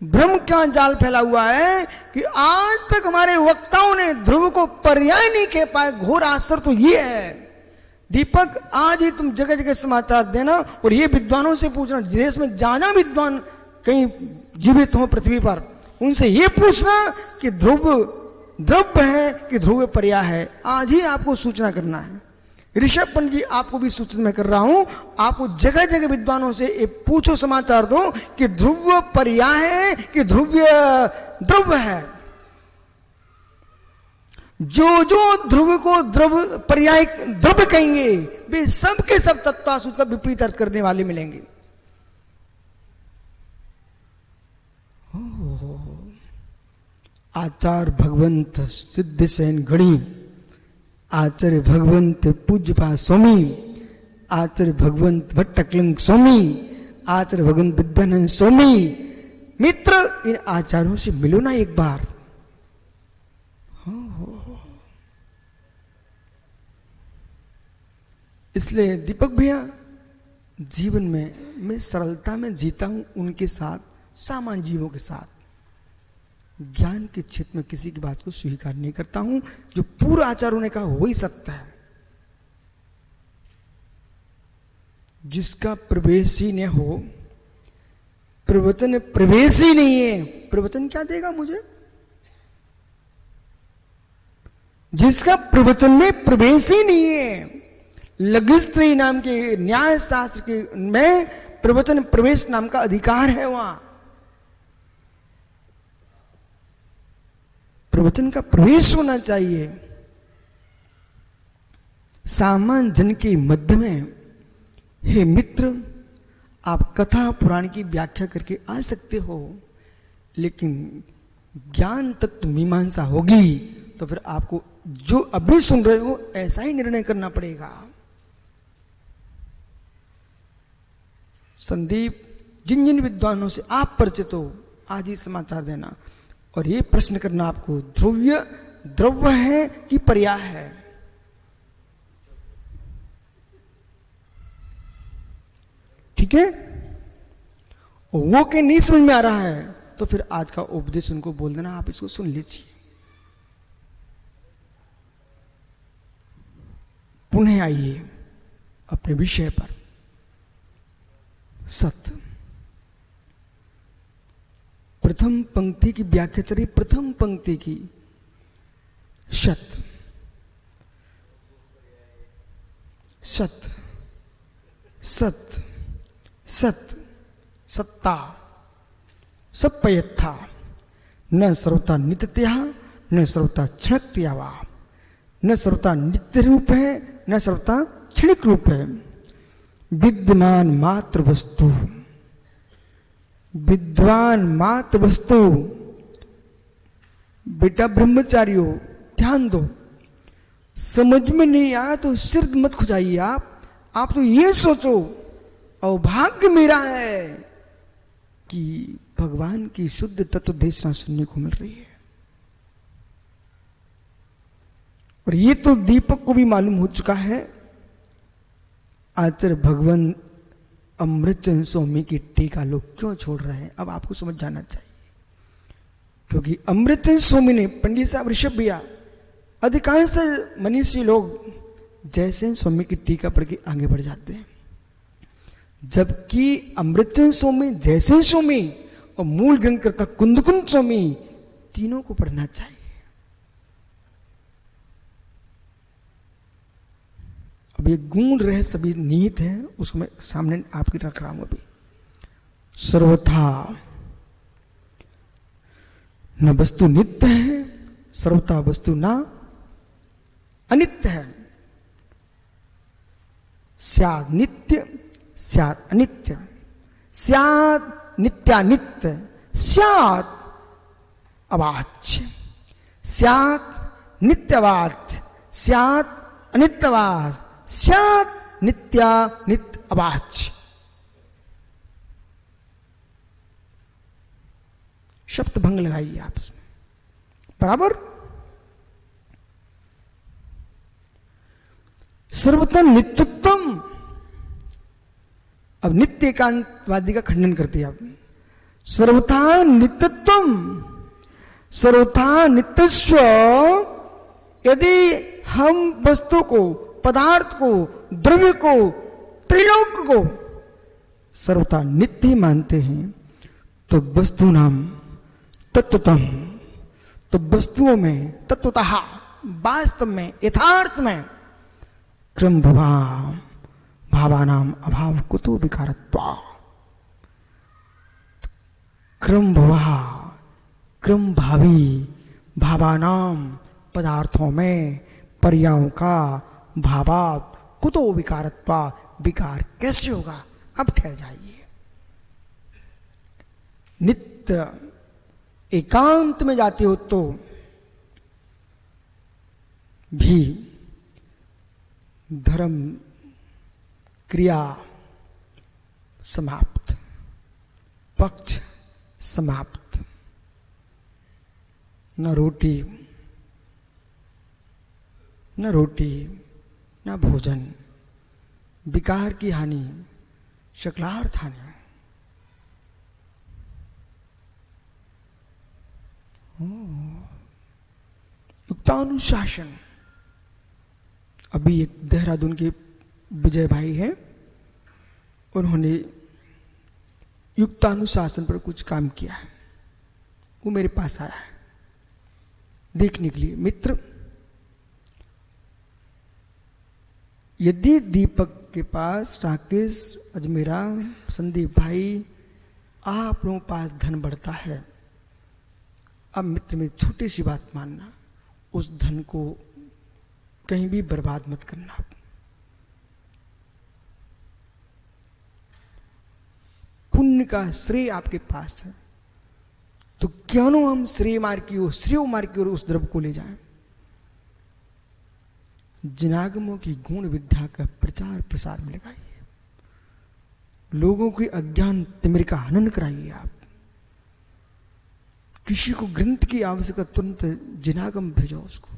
भ्रम का जाल फैला हुआ है कि आज तक हमारे वक्ताओं ने ध्रुव को पर्याय नहीं कह पाए। घोर आश्चर्य तो ये है दीपक, आज ही तुम जगह जगह समाचार देना और ये विद्वानों से पूछना, देश में जाना विद्वान कहीं जीवित हो पृथ्वी पर, उनसे ये पूछना कि ध्रुव द्रव्य है कि ध्रुव पर्याय है। आज ही आपको सूचना करना है। ऋषभ पंत जी आपको भी सूचित मैं कर रहा हूं, आपको जगह जगह विद्वानों से पूछो, समाचार दो कि ध्रुव पर्याय है कि ध्रुव्य द्रव्य है। जो जो ध्रुव को द्रव्य पर्याय द्रव्य कहेंगे वे सब के सब तत्वासुत का विपरीत अर्थ करने वाले मिलेंगे। आचार्य भगवंत सिद्ध सेन गणी, आचार्य भगवंत पूज्यपा स्वामी, आचार्य भगवंत भट्टकलंग स्वामी, आचार्य भगवंत विद्यानंद स्वामी। मित्र इन आचार्यों से मिलो ना एक बार। इसलिए दीपक भैया जीवन में मैं सरलता में जीता हूं, उनके साथ सामान्य जीवों के साथ। ज्ञान के क्षेत्र में किसी की बात को स्वीकार नहीं करता हूं। जो पूर्व आचार्यों ने कहा वही सत्य है। जिसका प्रवेश ही न हो, प्रवचन प्रवेश ही नहीं है, प्रवचन क्या देगा मुझे? जिसका प्रवचन में प्रवेश ही नहीं है, लघिस्त्री नाम के न्याय शास्त्र के में प्रवचन प्रवेश नाम का अधिकार है। वहां प्रवचन का प्रवेश होना चाहिए। सामान्य जन के मध्य में हे मित्र, आप कथा पुराण की व्याख्या करके आ सकते हो, लेकिन ज्ञान तत्व मीमांसा होगी तो फिर आपको जो अभी सुन रहे हो ऐसा ही निर्णय करना पड़ेगा। संदीप, जिन जिन विद्वानों से आप परिचित हो आज ही समाचार देना और ये प्रश्न करना आपको, ध्रुव्य द्रव्य है कि पर्याय है? ठीक है? वो के नहीं समझ में आ रहा है तो फिर आज का उपदेश उनको बोल देना, आप इसको सुन लीजिए। पुनः आइए अपने विषय पर। सत्य, प्रथम पंक्ति की व्याख्या चली, प्रथम पंक्ति की सत्य, सत्य, सत्य, सत्य, सत्ता, सप्पयत्था, न सर्वता नित्यतया, न सर्वता क्षणिकतया वा, न सर्वता नित्य रूप है, न सर्वता क्षणिक रूप है। विद्यमान मात्र वस्तु, विद्वान मात्र वस्तु। बेटा ब्रह्मचारियों ध्यान दो, समझ में नहीं आया तो सिर मत खुजाइए। आप तो ये सोचो अभाग्य मेरा है कि भगवान की शुद्ध तत्व देशना सुनने को मिल रही है। और ये तो दीपक को भी मालूम हो चुका है। आचार्य भगवान अमृतचंद स्वामी की टीका लोग क्यों छोड़ रहे हैं, अब आपको समझ जाना चाहिए। क्योंकि अमृतचंद स्वामी ने, पंडित साहब ऋषभ भैया, अधिकांश मनीषी लोग जैसे स्वामी की टीका पढ़ के आगे बढ़ जाते हैं, जबकि अमृतचंद स्वामी, जैसे स्वामी और मूल ग्रंथकर्ता कुंदकुंद स्वामी, तीनों को पढ़ना चाहिए। अब ये गूढ़ रहस्य भी निहित है, उसको मैं सामने आपकी रख रहा हूं अभी। सर्वथा न वस्तु नित्य है, सर्वथा वस्तु न अनित्य है। स्यात् नित्य, स्यात् अनित्य, स्यात् नित्यानित्य, स्यात् अवाच्य, स्यात् नित्यवाच्य, स्यात् अनित्यवाच्य, स्यात् नित्यानित्य अवाच्य। शब्द भंग लगाइए आप इसमें, बराबर। सर्वथा नित्यत्वम, अब नित्य एकांतवादी का खंडन करते हैं आप। सर्वथा नित्यत्वम, सर्वथा नित्यस्व। यदि हम वस्तु को, पदार्थ को, द्रव्य को, त्रिलोक को सर्वथा नित्य मानते हैं तो वस्तु नाम तत्वतम, तो वस्तुओं में तत्वतः, वास्तव में, यथार्थ में क्रम भावानाम अभाव कुतो विकारत्वा। क्रम भावी भावानाम पदार्थों में पर्यायों का भावात कुतो विकारत्वा, विकार कैसे होगा? अब ठहर जाइए। नित्य एकांत में जाते हो तो भी धर्म क्रिया समाप्त, पक्ष समाप्त, न रोटी न भोजन, विकार की हानि, शकलार्थ हानि। युक्तानुशासन। अभी एक देहरादून के विजय भाई हैं, उन्होंने युक्तानुशासन पर कुछ काम किया है। वो मेरे पास आया है देखने के लिए। मित्र, यदि दीपक के पास, राकेश, अजमेरा, संदीप भाई, आप लोगों के पास धन बढ़ता है, अब मित्र में छोटी सी बात मानना, उस धन को कहीं भी बर्बाद मत करना। पुण्य का श्रेय आपके पास है तो क्यों न हम श्रेय मार्ग की ओर उस द्रव्य को ले जाएं। जिनागमों की गुण विद्या का प्रचार प्रसार में लगाइए, लोगों की अज्ञान तिमिर का हनन कराइए। आप किसी को ग्रंथ की आवश्यकता, तुरंत जिनागम भेजो उसको।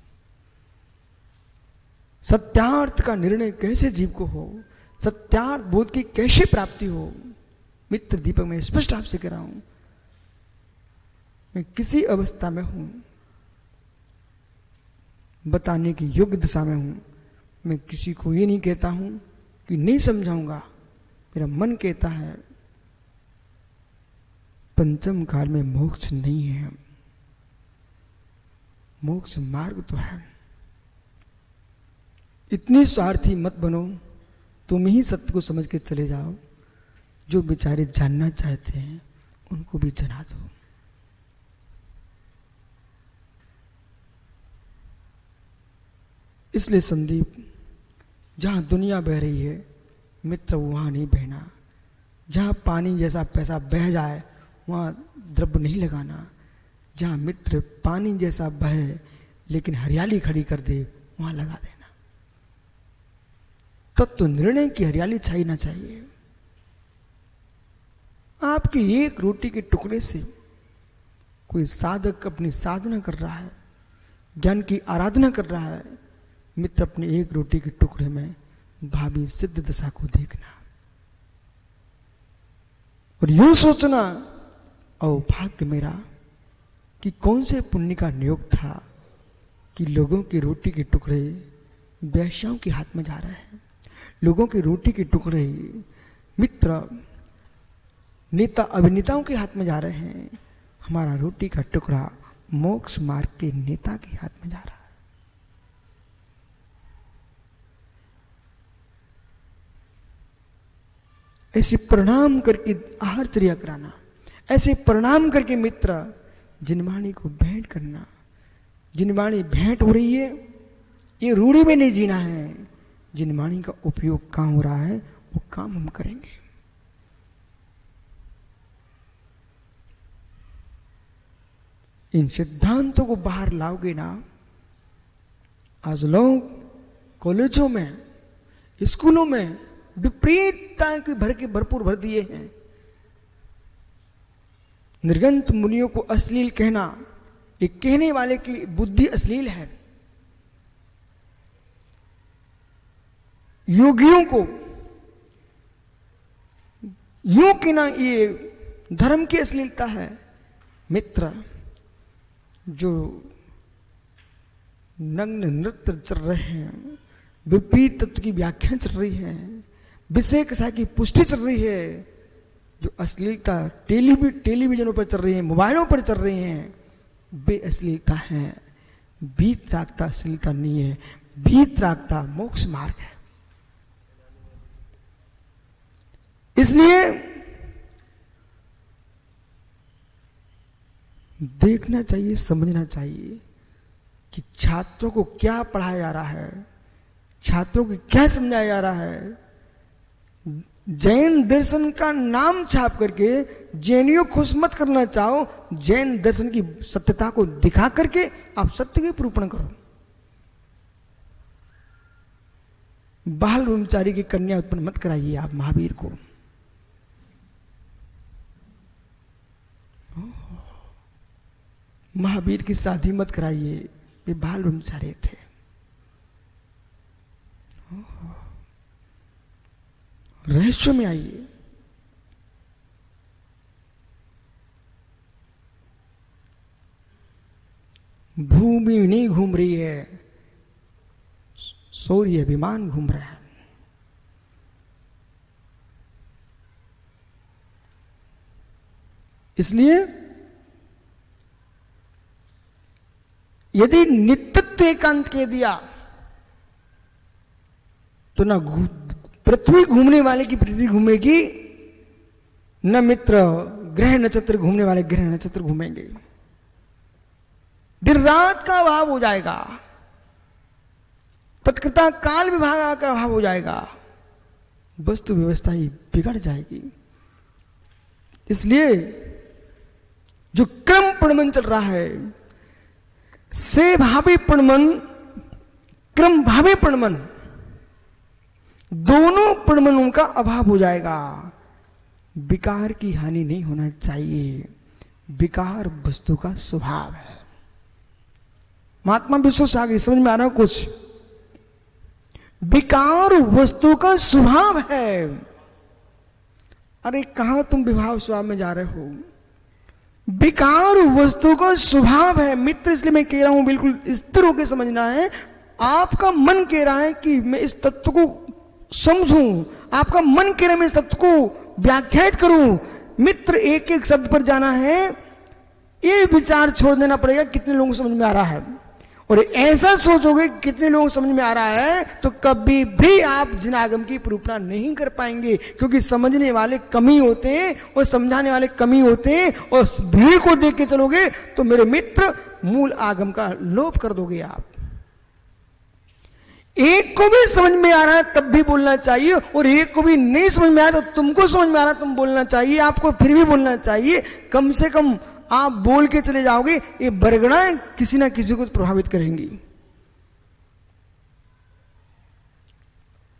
सत्यार्थ का निर्णय कैसे जीव को हो, सत्यार्थ बोध की कैसे प्राप्ति हो? मित्र दीपक, मैं स्पष्ट आपसे कह रहा हूं, मैं किसी अवस्था में हूं, बताने की योग्य दिशा में हूं। मैं किसी को ये नहीं कहता हूं कि नहीं समझाऊंगा। मेरा मन कहता है पंचम काल में मोक्ष नहीं है, मोक्ष मार्ग तो है। इतनी स्वार्थी मत बनो, तुम ही सत्य को समझ के चले जाओ। जो बेचारे जानना चाहते हैं उनको भी जना दो। इसलिए संदीप, जहां दुनिया बह रही है मित्र वहां नहीं बहना। जहां पानी जैसा पैसा बह जाए वहां द्रव्य नहीं लगाना। जहां मित्र पानी जैसा बहे लेकिन हरियाली खड़ी कर दे वहां लगा देना। तब तो निर्णय की हरियाली छाई ना चाहिए। आपकी एक रोटी के टुकड़े से कोई साधक अपनी साधना कर रहा है, ज्ञान की आराधना कर रहा है। मित्र अपनी एक रोटी के टुकड़े में भावी सिद्ध दशा को देखना और यूं सोचना, ओ भाग्य मेरा कि कौन से पुण्य का नियोग था कि लोगों की रोटी के टुकड़े वैश्याओं के हाथ में जा रहे हैं। लोगों की रोटी के टुकड़े मित्र नेता अभिनेताओं के हाथ में जा रहे हैं। हमारा रोटी का टुकड़ा मोक्ष मार्ग के नेता के हाथ में जा रहा है। ऐसे प्रणाम करके आहारचर्या कराना, ऐसे प्रणाम करके मित्र जिनवाणी को भेंट करना। जिनवाणी भेंट हो रही है, ये रूढ़ी में नहीं जीना है। जिनवाणी का उपयोग कहां हो रहा है वो काम हम करेंगे। इन सिद्धांतों को बाहर लाओगे ना। आज लोग कॉलेजों में, स्कूलों में विपरीतता के भरपूर भर दिए हैं। निर्गंत मुनियों को अश्लील कहना, ये कहने वाले की बुद्धि अश्लील है। योगियों को यूं कहना ये धर्म की अश्लीलता है। मित्र, जो नग्न नृत्य चल रहे हैं, विपरीत तत्व की व्याख्या चल रही है, विषय कसा की पुष्टि चल रही है, जो अश्लीलता टेलीविजनों पर चल रही है, मोबाइलों पर चल रही हैं, वे अश्लीलता है। बीत रागता अश्लीलता नहीं है, बीत रागता मोक्ष मार्ग है। इसलिए देखना चाहिए, समझना चाहिए कि छात्रों को क्या पढ़ाया जा रहा है, छात्रों को क्या समझाया जा रहा है। जैन दर्शन का नाम छाप करके जैनियों खुश मत करना चाहो। जैन दर्शन की सत्यता को दिखा करके आप सत्य की निरूपण करो। बाल ब्रह्मचारी की कन्या उत्पन्न मत कराइए आप महावीर को। महावीर की शादी मत कराइए, वे बाल ब्रह्मचारी थे। रहस्य में आइए। भूमि नहीं घूम रही है, सूर्य विमान घूम रहा है। इसलिए यदि नित्यत्व एकांत कह दिया तो ना पृथ्वी घूमने वाले की पृथ्वी घूमेगी, न मित्र ग्रह नक्षत्र घूमने वाले ग्रह नक्षत्र घूमेंगे। दिन रात का अभाव हो जाएगा, तत्कता काल विभाग का अभाव हो जाएगा, वस्तु व्यवस्था ही बिगड़ जाएगी। इसलिए जो क्रम प्रणमन चल रहा है, से भावे प्रणमन, क्रम भावे प्रणमन, दोनों प्रणमनों का अभाव हो जाएगा। विकार की हानि नहीं होना चाहिए। विकार वस्तु का स्वभाव है। महात्मा विश्व सागर समझ में आ रहा कुछ? विकार वस्तु का स्वभाव है। अरे कहां तुम विभाव स्वभाव में जा रहे हो? विकार वस्तु का स्वभाव है मित्र, इसलिए मैं कह रहा हूं बिल्कुल स्थिर होकर समझना है। आपका मन कह रहा है कि मैं इस तत्व को समझूं, आपका मन कह रहा है मैं इस तत्व को व्याख्यात करूं। मित्र एक एक शब्द पर जाना है, ये विचार छोड़ देना पड़ेगा कितने लोगों को समझ में आ रहा है। और ऐसा सोचोगे कितने लोगों को समझ में आ रहा है तो कभी भी आप जिन आगम की निरूपणा नहीं कर पाएंगे, क्योंकि समझने वाले कमी होते हैं और समझाने वाले कमी होते हैं। और भीड़ को देख के चलोगे तो मेरे मित्र मूल आगम का लोप कर दोगे आप। एक को भी समझ में आ रहा है तब भी बोलना चाहिए, और एक को भी नहीं समझ में आया तो तुमको समझ में आ रहा है तुम बोलना चाहिए, आपको फिर भी बोलना चाहिए। कम से कम आप बोल के चले जाओगे, ये बरगड़ाएं किसी ना किसी को प्रभावित करेंगी।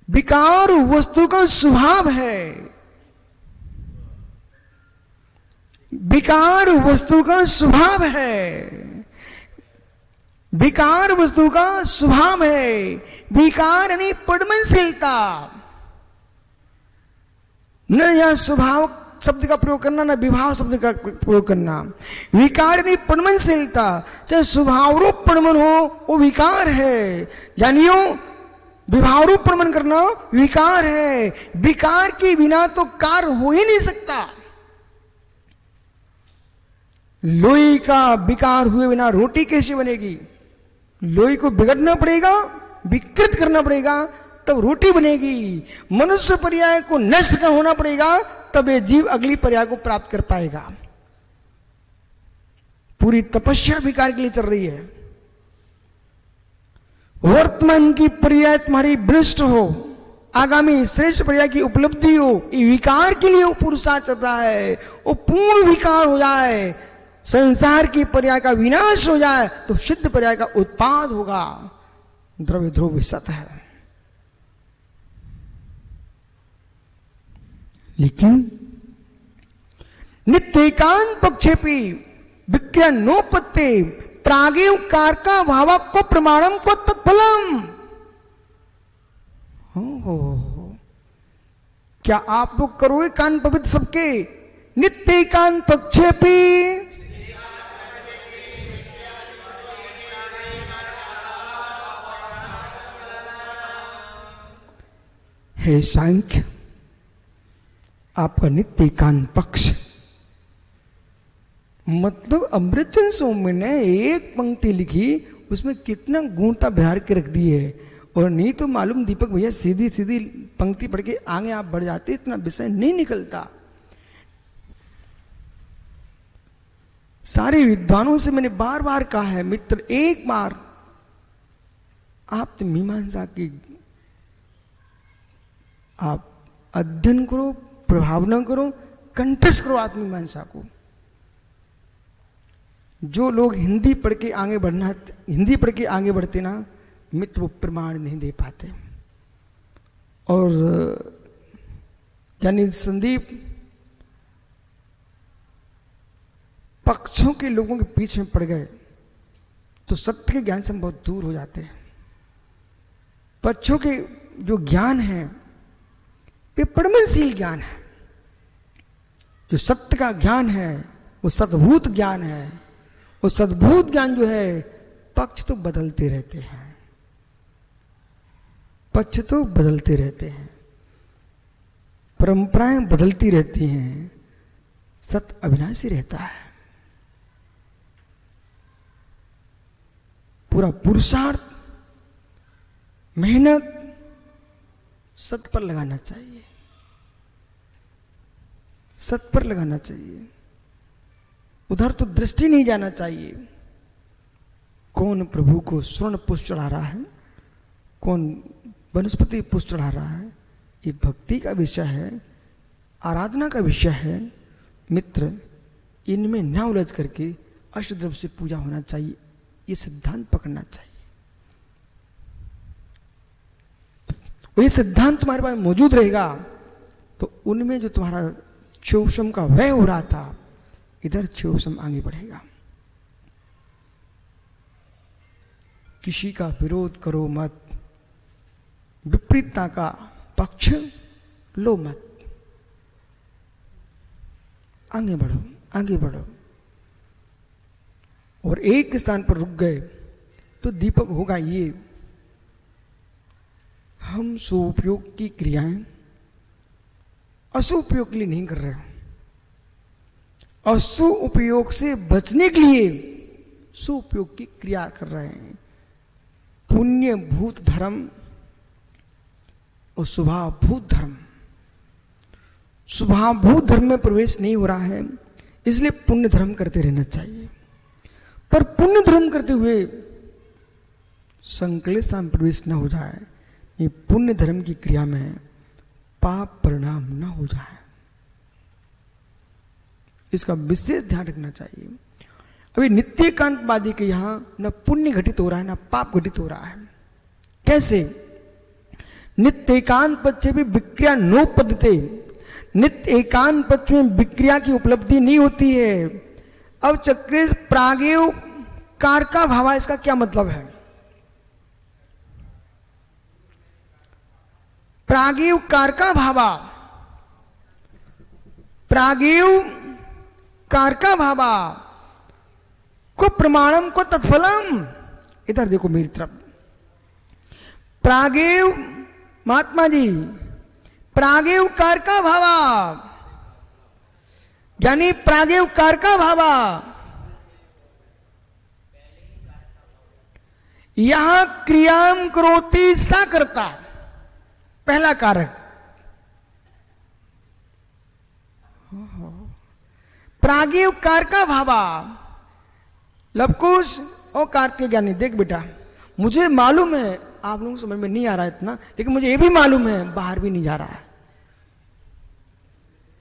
विकार वस्तु का स्वभाव है, विकार वस्तु का स्वभाव है, विकार वस्तु का स्वभाव है। विकार यानी पद्मनशीलता, न यह स्वभाव शब्द का प्रयोग करना, ना विभाव शब्द का प्रयोग करना। विकार नहीं पद्मनशीलता, चाहे स्वभाव रूप पद्मन हो वो विकार है। जानियो विभाव रूप पद्मन करना विकार है। विकार के बिना तो कार्य हो ही नहीं सकता। लोई का विकार हुए बिना रोटी कैसे बनेगी? लोई को बिगड़ना पड़ेगा, विकृत करना पड़ेगा तब रोटी बनेगी। मनुष्य पर्याय को नष्ट का होना पड़ेगा तब ये जीव अगली पर्याय को प्राप्त कर पाएगा। पूरी तपस्या विकार के लिए चल रही है। वर्तमान की पर्याय तुम्हारी भ्रष्ट हो, आगामी श्रेष्ठ पर्याय की उपलब्धि हो, ये विकार के लिए वो पुरुषार्थ चल रहा है। वो पूर्ण विकार हो जाए, संसार की पर्याय का विनाश हो जाए तो सिद्ध पर्याय का उत्पाद होगा। द्रव्य ध्रुव सत है। लेकिन नित्येकांत पक्षेपी विक्रिया नोपत्ते प्रागेव कारका भावा को प्रमाणम को तत्फलम। क्या आप लोग करोगे कान पवित्र सबके? नित्येकांत पक्षेपी हे सांख्य, आपका नित्य एकांत पक्ष मतलब अमृतचंद स्वामी ने एक पंक्ति लिखी, उसमें कितना गुणता बिहार के रख दी है। और नहीं तो मालूम दीपक भैया सीधी सीधी पंक्ति पढ़ के आगे आप बढ़ जाते, इतना विषय नहीं निकलता। सारे विद्वानों से मैंने बार बार कहा है मित्र, एक बार आप तो मीमांसा की आप अध्ययन करो, प्रभावना करो, कंठस्थ करो आत्मीमांसा को। जो लोग हिंदी पढ़ के आगे बढ़ना, हिंदी पढ़ के आगे बढ़ते ना मित्र, वो प्रमाण नहीं दे पाते। और यानी संदीप पक्षों के लोगों के पीछे में पड़ गए तो सत्य के ज्ञान से हम बहुत दूर हो जाते हैं। पक्षों के जो ज्ञान है वे पद्मनशील ज्ञान है। जो सत्य का ज्ञान है वो सद्भूत ज्ञान है। वो सद्भूत ज्ञान जो है, पक्ष तो बदलते रहते हैं, पक्ष तो बदलते रहते हैं, परंपराएं बदलती रहती हैं, सत्य अविनाशी रहता है। पूरा पुरुषार्थ मेहनत सत्य पर लगाना चाहिए, सत्य पर लगाना चाहिए। उधर तो दृष्टि नहीं जाना चाहिए। कौन प्रभु को स्वर्ण पुष्प चढ़ा रहा है, कौन वनस्पति पुष्प चढ़ा रहा है, ये भक्ति का विषय है, आराधना का विषय है। मित्र, इनमें ना उलझ करके अष्टद्रव्य से पूजा होना चाहिए, ये सिद्धांत पकड़ना चाहिए। ये सिद्धांत तुम्हारे पास मौजूद रहेगा तो उनमें जो तुम्हारा क्षोभम का व्यय हो रहा था, इधर क्षोभम आगे बढ़ेगा। किसी का विरोध करो मत, विपरीतता का पक्ष लो मत, आगे बढ़ो, आगे बढ़ो। और एक स्थान पर रुक गए तो दीपक होगा ये, हम सुपयोग की क्रियाएं असुपयोग के लिए नहीं कर रहे हैं, असु उपयोग से बचने के लिए सुपयोग की क्रिया कर रहे हैं। पुण्य भूत धर्म और स्वभावभूत धर्म, स्वभावभूत धर्म में प्रवेश नहीं हो रहा है, इसलिए पुण्य धर्म करते रहना चाहिए। पर पुण्य धर्म करते हुए संकलेशता में प्रवेश न हो जाए, ये पुण्य धर्म की क्रिया में पाप परिणाम न हो जाए, इसका विशेष ध्यान रखना चाहिए। अभी नित्येकांतवादी के यहां न पुण्य घटित हो रहा है न पाप घटित हो रहा है। कैसे? नित्येकांत पद से भी विक्रिया नोपद्यते, नित्य एकांत पद में विक्रिया की उपलब्धि नहीं होती है। अब चक्रेश प्रागेव कार का भावा, इसका क्या मतलब है? प्रागेव कार का भावा, प्रागेव कार का भावा को प्रमाणम को तत्फलम। इधर देखो मेरी तरफ, प्रागेव महात्मा जी, प्रागेव कार का भावा यानी प्रागेव कार का भावा, यहां क्रियाम करोति सा करता, पहला कारक। प्रागेव कार का भावा, लवकुश और कार्तिक ज्ञानी, देख बेटा मुझे मालूम है आप लोगों को समझ में नहीं आ रहा है इतना, लेकिन मुझे ये भी मालूम है बाहर भी नहीं जा रहा है,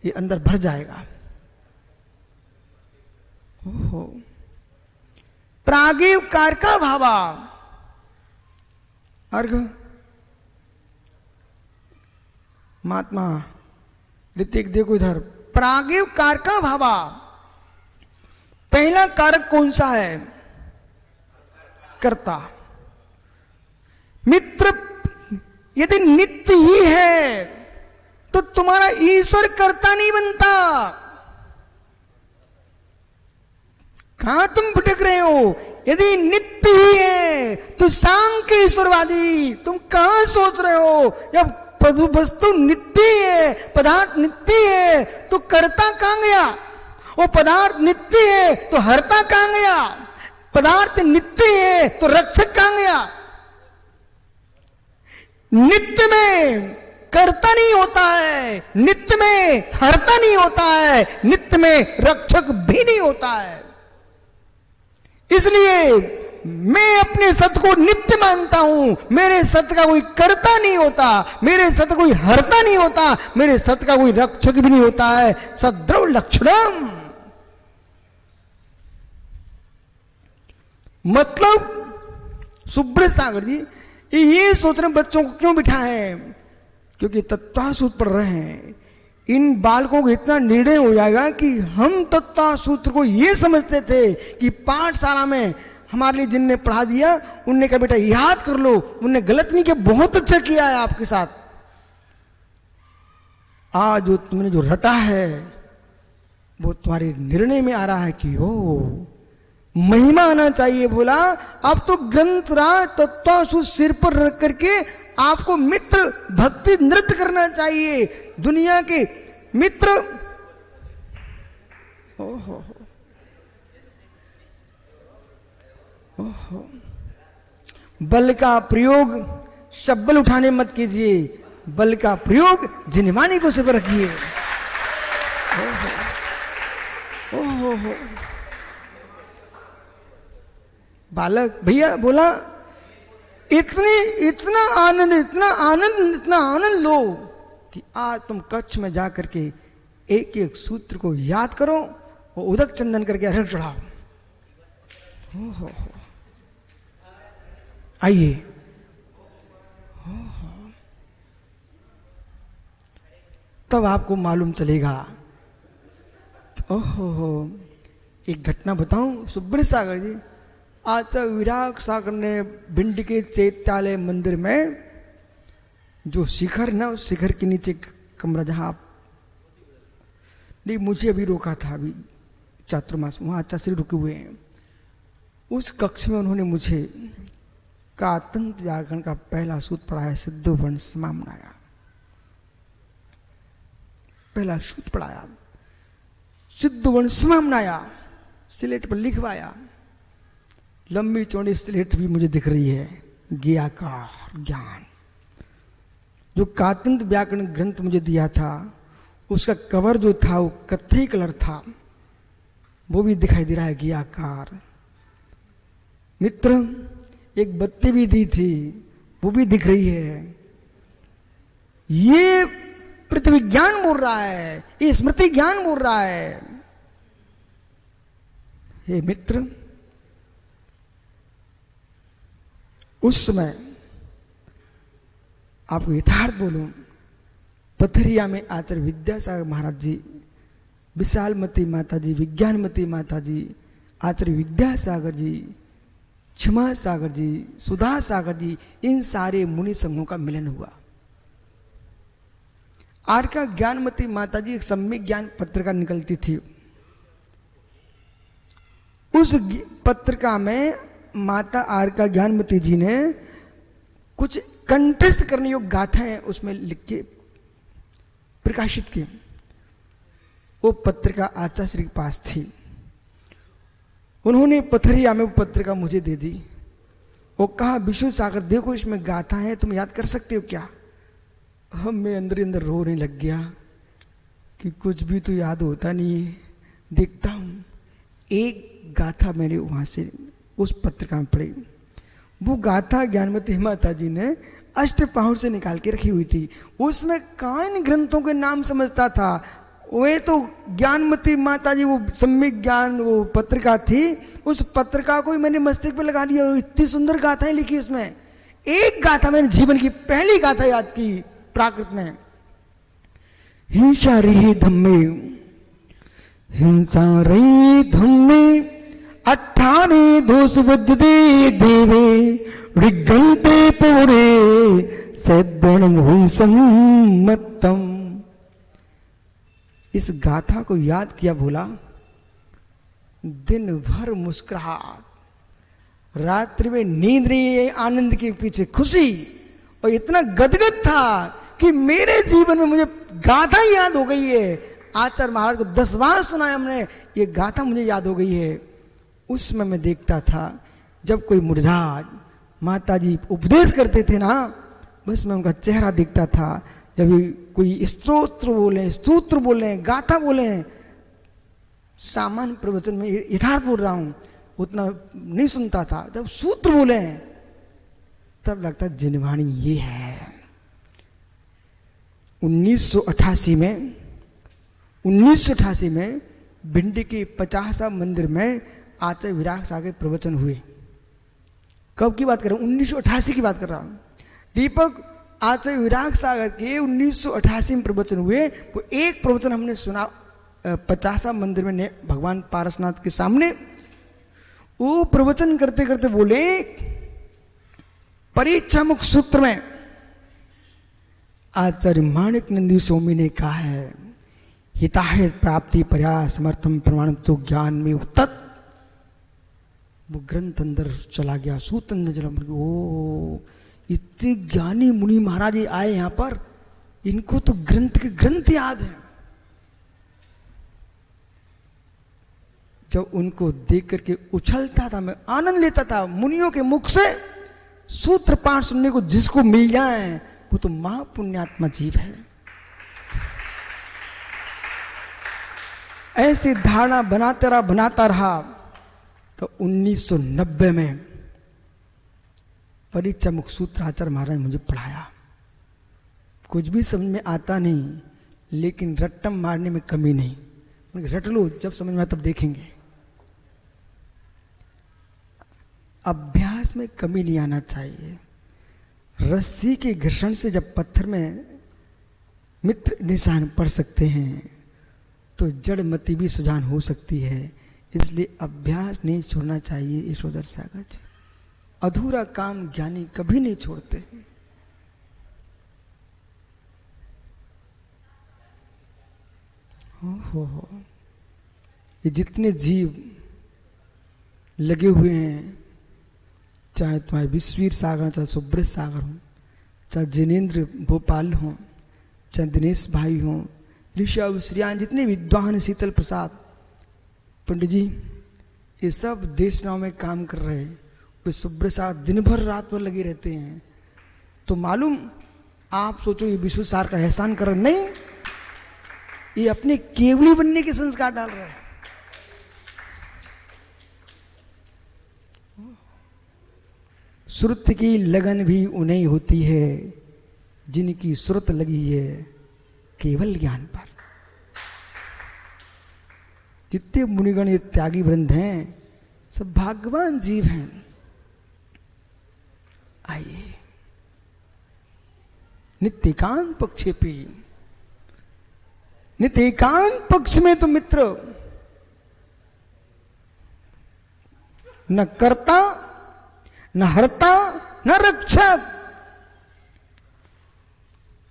ये अंदर भर जाएगा। ओहो, प्रागेव कार का भावा, अर्घ महात्मा ऋतिक देखो इधर, प्रागेव कार का भावा, पहला कारक कौन सा है? कर्ता। मित्र यदि नित्य ही है तो तुम्हारा ईश्वर कर्ता नहीं बनता। कहां तुम भटक रहे हो? यदि नित्य ही है तो सांख्य ईश्वरवादी, तुम कहां सोच रहे हो? जब वस्तु नित्य है, पदार्थ नित्य है, तो कर्ता कहां गया? वो पदार्थ नित्य है तो हरता कहां गया? पदार्थ नित्य है तो रक्षक कहां गया? नित्य में कर्ता नहीं होता है, नित्य में हरता नहीं होता है, नित्य में रक्षक भी नहीं होता है। इसलिए मैं अपने सत्य को नित्य मानता हूं, मेरे सत्य का कोई कर्ता नहीं होता, मेरे सत्य कोई हरता नहीं होता, मेरे सत्य का कोई रक्षक भी नहीं होता है। सद्रव लक्षणम, मतलब सुब्रत सागर जी ये सोच रहे बच्चों को क्यों बिठाए? क्योंकि तत्वासूत्र पढ़ रहे हैं। इन बालकों को इतना निर्णय हो जाएगा कि हम तत्वासूत्र को ये समझते थे कि पाठशाला में हमारे लिए जिनने पढ़ा दिया उनने कहा बेटा याद कर लो, उनने गलत नहीं किया, बहुत अच्छा किया है आपके साथ। आज जो तुमने जो रटा है वो तुम्हारे निर्णय में आ रहा है कि ओ महिमा आना चाहिए। बोला अब तो ग्रंथराज तत्वासु सिर पर रख करके आपको मित्र भक्ति नृत्य करना चाहिए, दुनिया के मित्र। ओहो ओहो, बल का प्रयोग शब्बल उठाने मत कीजिए, बल का प्रयोग जिनवानी को सिर रखिए। ओहो, बालक भैया बोला इतना आनंद लो कि आज तुम कच्छ में जाकर के एक एक सूत्र को याद करो और उदक चंदन करके अर्घ चढ़ाओ। आइए, तब आपको मालूम चलेगा। ओहो, एक घटना बताऊं सुब्रत सागर जी। आज विराग सागर ने भिंड के चैत्यालय मंदिर में जो शिखर ना, उस शिखर के नीचे कमरा जहां आप नहीं, मुझे अभी रोका था, अभी चातुर्मास वहां आचार्य रुके हुए हैं। उस कक्ष में उन्होंने मुझे कातंत्र व्याकरण का पहला सूत्र पढ़ाया, सिद्ध वर्ण समामनाया। पहला सूत्र पढ़ाया, सिद्ध वर्ण समामनाया, स्लेट पर लिखवाया। लंबी चौड़ी स्लेट भी मुझे दिख रही है। ज्ञाकार ज्ञान, जो कातंत्र व्याकरण ग्रंथ मुझे दिया था, उसका कवर जो था वो कत्थई कलर था, वो भी दिखाई दे रहा है ज्ञाकार। मित्र, एक बत्ती भी दी थी, वो भी दिख रही है। ये पृथ्वी ज्ञान बोल रहा है, ये स्मृति ज्ञान बोल रहा है। हे मित्र, उस समय आपको यथार्थ बोलूं, पथरिया में आचार्य विद्यासागर महाराज जी, विशालमती माता जी, विज्ञानमती माता जी, आचार्य विद्यासागर जी, क्षमा सागर जी, सुधा सागर जी, इन सारे मुनि संघों का मिलन हुआ। आर का ज्ञानमती माता जी एक सम्यक ज्ञान पत्रिका निकलती थी। उस पत्रिका में माता आर का ज्ञानमती जी ने कुछ कंठस्थ करने योग्य गाथाएं उसमें लिख के प्रकाशित की। वो पत्रिका आचार्य श्री के पास थी। उन्होंने पथरिया में वो पत्रिका मुझे दे दी। वो कहा, विष्णु सागर देखो, इसमें गाथा है, तुम याद कर सकते हो क्या? मैं अंदर अंदर रोने लग गया कि कुछ भी तो याद होता नहीं है। देखता हूं, एक गाथा मैंने वहां से उस पत्रिका में पढ़ी। वो गाथा ज्ञानमती माता जी ने अष्टपहुर से निकाल के रखी हुई थी। उसमें कान ग्रंथों के नाम समझता था। वे तो ज्ञानमती माता जी, वो सम्यक ज्ञान वो पत्रिका थी, उस पत्रिका को ही मैंने मस्तिष्क पे लगा दिया। इतनी सुंदर गाथाएं लिखी उसमें। एक गाथा मैंने जीवन की पहली गाथा याद की प्राकृत में। हिंसा रही धम्मे, हिंसा रही धम्मे, 18 दोष वज्दे देवे, ऋग्गंते पूरे सद्गुण सम्मतम। इस गाथा को याद किया, बोला दिन भर मुस्कुराहट, रात्रि में नींद नहीं, आनंद के पीछे खुशी, और इतना गदगद था कि मेरे जीवन में मुझे गाथा याद हो गई है। आचार्य महाराज को 10 बार सुनाया हमने, ये गाथा मुझे याद हो गई है। उसमें मैं देखता था, जब कोई मुनिराज माता जी उपदेश करते थे ना, बस मैं उनका चेहरा देखता था। जब कोई स्तोत्र बोले, स्तोत्र बोले, गाथा बोले, सामान्य प्रवचन में यथार्थ बोल रहा हूं, उतना नहीं सुनता था। जब सूत्र बोले तब लगता जिनवाणी ये है। 1988 में भिंडी के 50 मंदिर में आचार्य विराग सागर प्रवचन हुए। कब की बात कर रहा हूं? 1988 की बात कर रहा हूं। दीपक आचार्य विराग सागर के 1988 में प्रवचन हुए। वो एक प्रवचन हमने सुना 50 मंदिर में भगवान पारसनाथ के सामने। वो प्रवचन करते करते बोले, परीक्षा मुख सूत्र में आचार्य माणिक नंदी स्वामी ने कहा है, हिताहित प्राप्ति पर्याय समर्थम प्रमाण तो ज्ञान में उत्तत। वो ग्रंथ अंदर चला गया, सूत्र अंदर चला। ओ, इतने ज्ञानी मुनि महाराज आए यहां पर, इनको तो ग्रंथ के ग्रंथ याद है। जब उनको देख करके उछलता था, मैं आनंद लेता था। मुनियों के मुख से सूत्र पाठ सुनने को जिसको मिल जाए वो तो महापुण्यात्मा जीव है। ऐसी धारणा बनाता रहा। तो 1990 में परीक्षा मुख सूत्र आचार्य महाराज ने मुझे पढ़ाया। कुछ भी समझ में आता नहीं, लेकिन रट्टम मारने में कमी नहीं। रट लो, जब समझ में तब देखेंगे। अभ्यास में कमी नहीं आना चाहिए। रस्सी के घर्षण से जब पत्थर में मित्र निशान पड़ सकते हैं, तो जड़ मति भी सुजान हो सकती है। इसलिए अभ्यास नहीं छोड़ना चाहिए। यशोधर सागर जी, अधूरा काम ज्ञानी कभी नहीं छोड़ते। हो ये जितने जीव लगे हुए हैं, चाहे तुम्हारे विश्ववीर सागर, चाहे सुब्रत सागर हो, चाहे जिनेन्द्र भोपाल हो, चाहे दिनेश भाई हो, ऋषभ श्रियान, जितने विद्वान, शीतल प्रसाद, पंडित जी, ये सब देशनाव में काम कर रहे हैं। वे सुब्रत सागर दिन भर रात भर लगे रहते हैं। तो मालूम, आप सोचो ये विश्व सार का एहसान कर रहे, नहीं, ये अपने केवली बनने के संस्कार डाल रहे हैं। श्रुत की लगन भी उन्हें होती है जिनकी श्रुत लगी है केवल ज्ञान पर। जितने मुनिगण, ये त्यागी वृंद हैं, सब भाग्यवान जीव हैं। आइए, नित्येकांत पक्षे पे, नित्येकांत पक्ष में तो मित्र न कर्ता, न हरता, न रक्षक।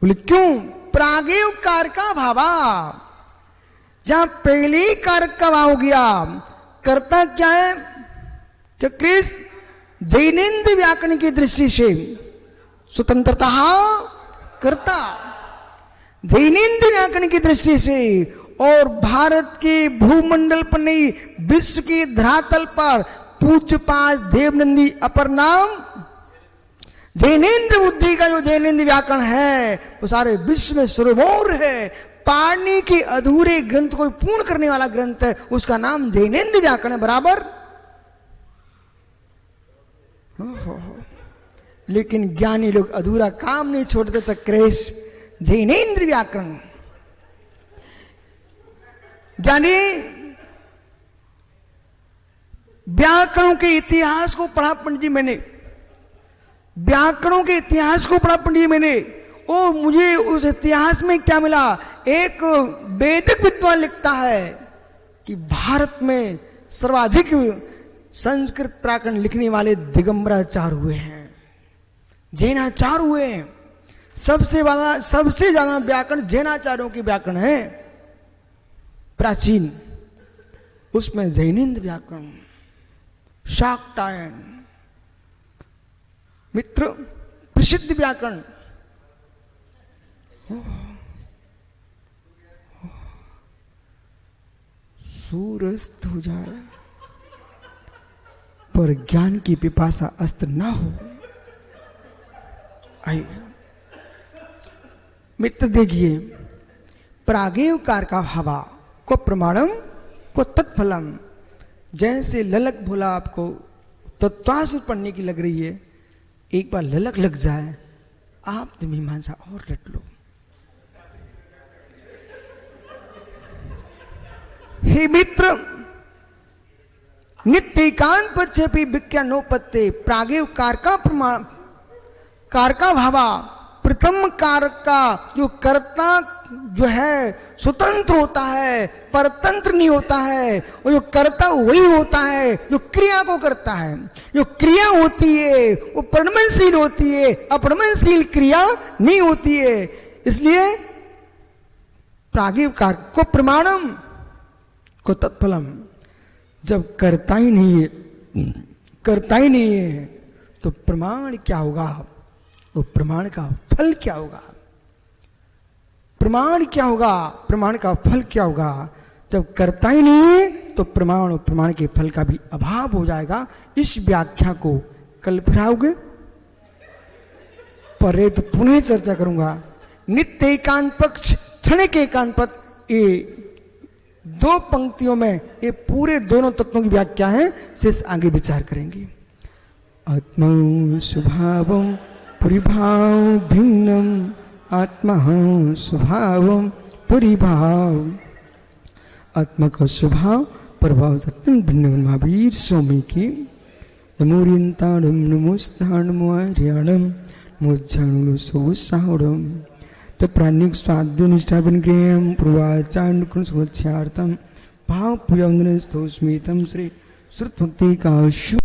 बोले क्यों? प्रागेव कार का भावा, जहां पहले ही कारक का भाव हो गया। कर्ता क्या है? चक्रेश जैनेन्द्र व्याकरण की दृष्टि से स्वतंत्रता कर्ता, जैनेन्द्र व्याकरण की दृष्टि से, और भारत के भूमंडल पर नहीं, विश्व के धरातल पर पूज्यपाद देवनंदी अपर नाम जैनेन्द्र बुद्धि का जो जैनेन्द्र व्याकरण है वो सारे विश्व में सर्वोर है। पाणिनि के अधूरे ग्रंथ को पूर्ण करने वाला ग्रंथ है, उसका नाम जैनेन्द्र व्याकरण है। बराबर। लेकिन ज्ञानी लोग अधूरा काम नहीं छोड़ते। चक्रेश जैनेन्द्र व्याकरण, ज्ञानी व्याकरणों के इतिहास को पढ़ा पंडित जी मैंने, व्याकरणों के इतिहास को पढ़ा पंडित जी मैंने, और मुझे उस इतिहास में क्या मिला? एक वैदिक विद्वान लिखता है कि भारत में सर्वाधिक संस्कृत प्राकरण लिखने वाले दिगंबराचार्य हुए हैं, जैनाचार्य हुए हैं। सबसे ज्यादा व्याकरण जैनाचार्यों की व्याकरण है प्राचीन, उसमें जैनेन्द्र व्याकरण, शाक्टायन मित्र, प्रसिद्ध व्याकरण। सूरस्त हो जाए पर ज्ञान की पिपासा अस्त ना हो। आइए मित्र, देखिए, प्रागेव कार का भावा को प्रमाणम को तत्फलम। जैसे ललक भोला आपको तत्वासुर पढ़ने की लग रही है, एक बार ललक लग जाए, आप मीमांसा और रट लो। हे मित्र, नित्येकांत पच्चेपि विज्ञानोपत्ते प्रागेव कारका प्रमाण, कारका भावा, प्रथम कारक का जो कर्ता जो है स्वतंत्र होता है, परतंत्र नहीं होता है। और जो कर्ता वही होता है जो क्रिया को करता है। जो क्रिया होती है वो परिणमनशील होती है, अपरिणमनशील क्रिया नहीं होती है। इसलिए प्रागेव कारक को प्रमाणम को तत्फलम। जब करता ही नहीं है तो प्रमाण क्या होगा? वो प्रमाण का फल क्या होगा? प्रमाण क्या होगा? प्रमाण का फल क्या होगा? जब करता ही नहीं है तो प्रमाण और प्रमाण के फल का भी अभाव हो जाएगा। इस व्याख्या को कल फिर आओगे पर तो पुनः चर्चा करूंगा। नित्य एकांत पक्ष, क्षणिक एकांत पद, ये दो पंक्तियों में ये पूरे दोनों तत्वों की व्याख्या है। शेष आगे विचार करेंगे। आत्मा स्वभावं परिभाव भिन्नम, आत्मा स्वभाव परिभाव। आत्मा का स्वभाव प्रभाव सत्यम भिन्न। महावीर स्वामी की नमोरियंताणम नमोस्ताणम आर्याणम नमोज्जाणु सोसाहरम तो प्राणिक स्वाद्य निष्ठा विनिग्रहम पूर्वाचार्य कुण सुवच्यार्थम भाव पूजन स्तोस्मितम श्री श्रुत भक्ति का